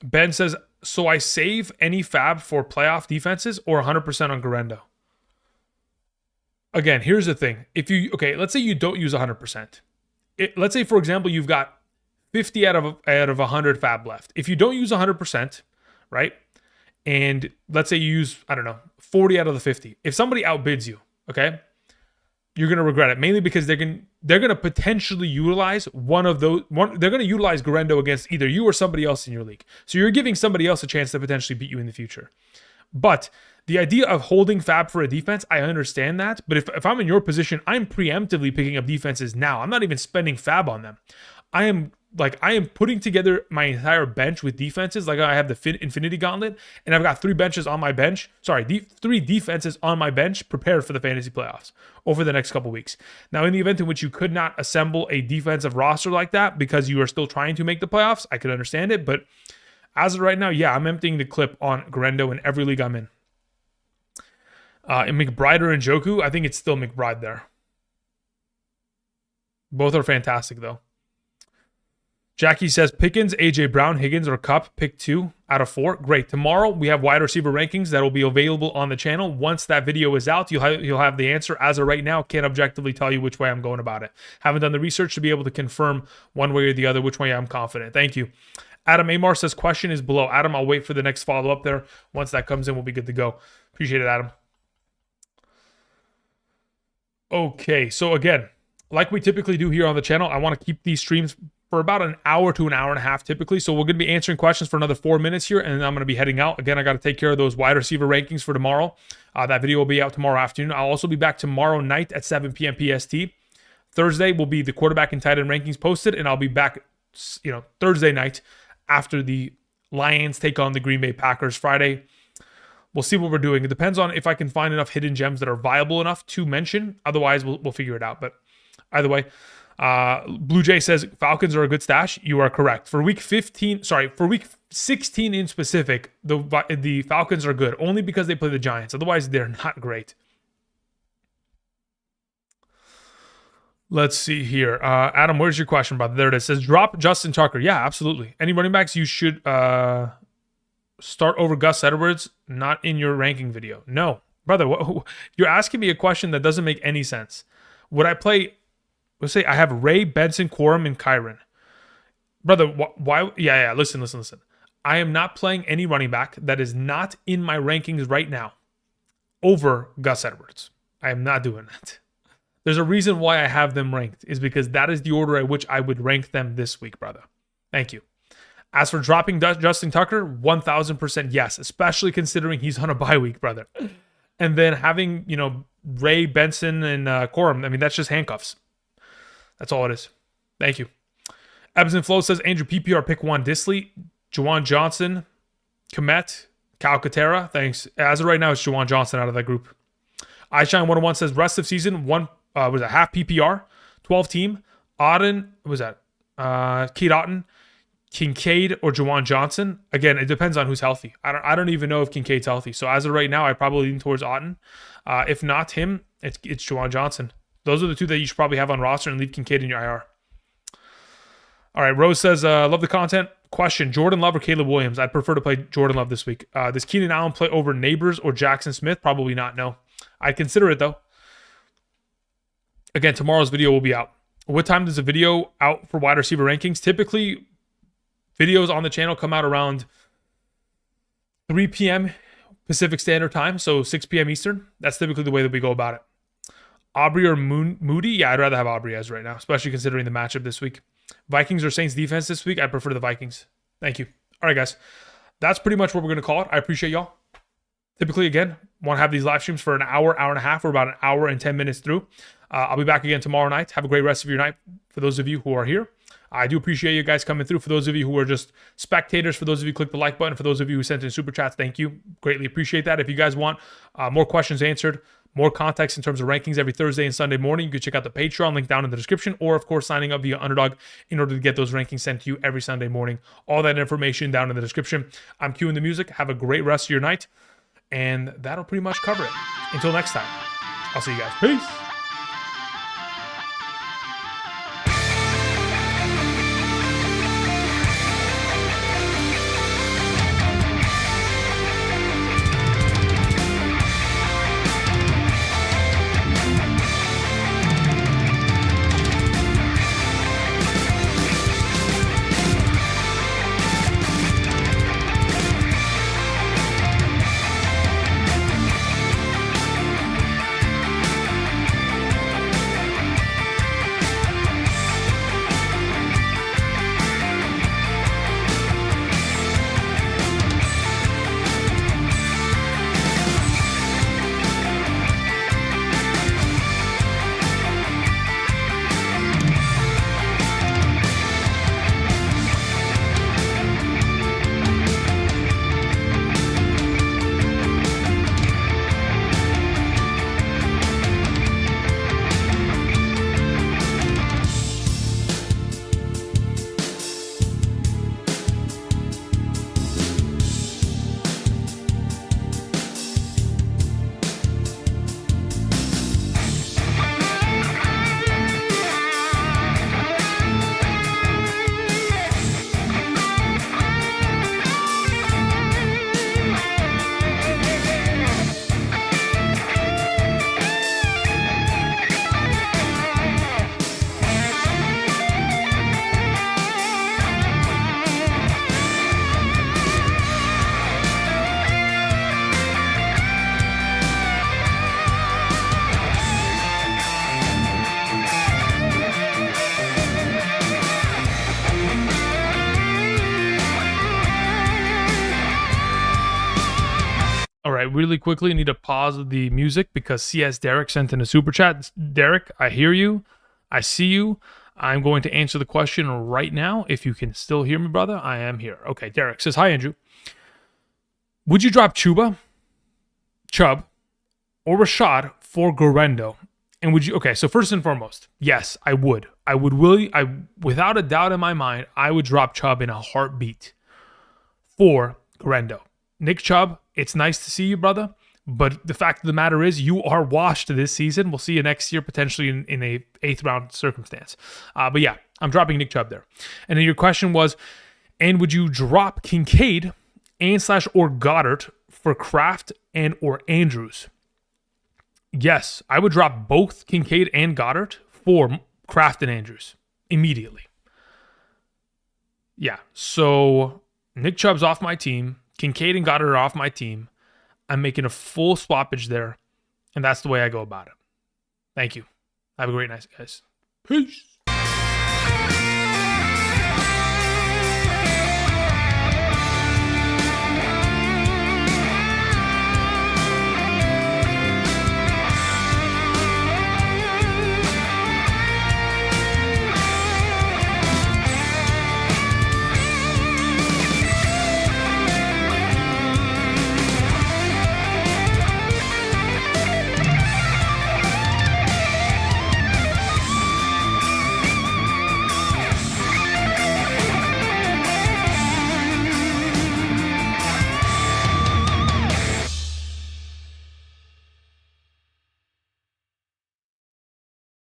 Ben says, so I save any fab for playoff defenses or 100% on Garendo? Again, here's the thing. Let's say you don't use 100%. Let's say, for example, you've got 50 out of 100 fab left. If you don't use 100%, right? And let's say you use, 40 out of the 50. If somebody outbids you, okay? You're going to regret it, mainly because they're going to potentially utilize one of those. They're going to utilize Garendo against either you or somebody else in your league. So you're giving somebody else a chance to potentially beat you in the future. But the idea of holding fab for a defense, I understand that. But if I'm in your position, I'm preemptively picking up defenses now. I'm not even spending fab on them. I am putting together my entire bench with defenses. Like I have the Infinity Gauntlet, and I've got 3 benches on my bench. Sorry, 3 defenses on my bench prepared for the fantasy playoffs over the next couple weeks. Now, in the event in which you could not assemble a defensive roster like that because you are still trying to make the playoffs, I could understand it. But as of right now, yeah, I'm emptying the clip on Garendo in every league I'm in. And McBride or Njoku, I think it's still McBride there. Both are fantastic, though. Jackie says, Pickens, AJ Brown, Higgins, or Kupp, pick 2 out of 4. Great. Tomorrow, we have wide receiver rankings that will be available on the channel. Once that video is out, you'll have the answer. As of right now, can't objectively tell you which way I'm going about it. Haven't done the research to be able to confirm one way or the other which way I'm confident. Thank you. Adam Amar says, question is below. Adam, I'll wait for the next follow-up there. Once that comes in, we'll be good to go. Appreciate it, Adam. Okay, so again, like we typically do here on the channel, I want to keep these streams for about an hour to an hour and a half typically. So we're going to be answering questions for another 4 minutes here, and then I'm going to be heading out. Again, I got to take care of those wide receiver rankings for tomorrow. That video will be out tomorrow afternoon. I'll also be back tomorrow night at 7 p.m. PST. Thursday will be the quarterback and tight end rankings posted, and I'll be back, Thursday night after the Lions take on the Green Bay Packers Friday. We'll see what we're doing. It depends on if I can find enough hidden gems that are viable enough to mention. Otherwise, we'll figure it out. But either way, Blue Jay says Falcons are a good stash. You are correct. For week 16 in specific, the Falcons are good only because they play the Giants. Otherwise, they're not great. Let's see here. Adam, where's your question, brother? There it is. It says drop Justin Tucker. Yeah, absolutely. Any running backs you should start over Gus Edwards, not in your ranking video. No, brother, you're asking me a question that doesn't make any sense. Would I play, let's say I have Ray, Benson, Quorum, and Kyron. Brother, why? Yeah, listen. I am not playing any running back that is not in my rankings right now over Gus Edwards. I am not doing that. There's a reason why I have them ranked, is because that is the order at which I would rank them this week, brother. Thank you. As for dropping Justin Tucker, 1,000% yes, especially considering he's on a bye week, brother. And then having, Ray, Benson, and Quorum, I mean, that's just handcuffs. That's all it is. Thank you. Ebbs and Flow says, Andrew PPR pick 1, Disley, Juwan Johnson, Komet, Calcaterra. Thanks. As of right now, it's Juwan Johnson out of that group. iShine 101 says, rest of season, was a half PPR, 12 team. Auden, what was that? Keith Otten, Kincaid, or Juwan Johnson. Again, it depends on who's healthy. I don't even know if Kincaid's healthy. So as of right now, I probably lean towards Otten. If not him, it's Juwan Johnson. Those are the two that you should probably have on roster and leave Kincaid in your IR. All right, Rose says, love the content. Question, Jordan Love or Caleb Williams? I'd prefer to play Jordan Love this week. Does Keenan Allen play over Neighbors or Jackson Smith? Probably not, no. I'd consider it, though. Again, tomorrow's video will be out. What time does the video out for wide receiver rankings? Typically, videos on the channel come out around 3 p.m. Pacific Standard Time, so 6 p.m. Eastern. That's typically the way that we go about it. Aubrey or Moody? Yeah, I'd rather have Aubrey as right now, especially considering the matchup this week. Vikings or Saints defense this week? I prefer the Vikings. Thank you. All right, guys. That's pretty much what we're going to call it. I appreciate y'all. Typically, again, want to have these live streams for an hour, hour and a half. We're about an hour and 10 minutes through. I'll be back again tomorrow night. Have a great rest of your night for those of you who are here. I do appreciate you guys coming through. For those of you who are just spectators, for those of you who click the like button, for those of you who sent in super chats, thank you. Greatly appreciate that. If you guys want more questions answered, more context in terms of rankings every Thursday and Sunday morning, you can check out the Patreon link down in the description, or of course signing up via Underdog in order to get those rankings sent to you every Sunday morning. All that information down in the description. I'm cueing the music. Have a great rest of your night, and that'll pretty much cover it. Until next time, I'll see you guys. Peace. Really quickly, need to pause the music because CS Derek sent in a super chat. Derek, I hear you. I see you. I'm going to answer the question right now. If you can still hear me, brother, I am here. Okay, Derek says, hi, Andrew. Would you drop Chubb, or Rashad for Garendo? And would you, okay, so first and foremost, yes, I would. Without a doubt in my mind, I would drop Chubb in a heartbeat for Garendo. Nick Chubb, it's nice to see you, brother. But the fact of the matter is, you are washed this season. We'll see you next year, potentially in a 8th round circumstance. But yeah, I'm dropping Nick Chubb there. And then your question was, and would you drop Kincaid and/or Goddard for Kraft and or Andrews? Yes, I would drop both Kincaid and Goddard for Kraft and Andrews immediately. Yeah, so Nick Chubb's off my team. Kincaid and Goddard are off my team. I'm making a full swappage there, and that's the way I go about it. Thank you. Have a great night, guys. Peace.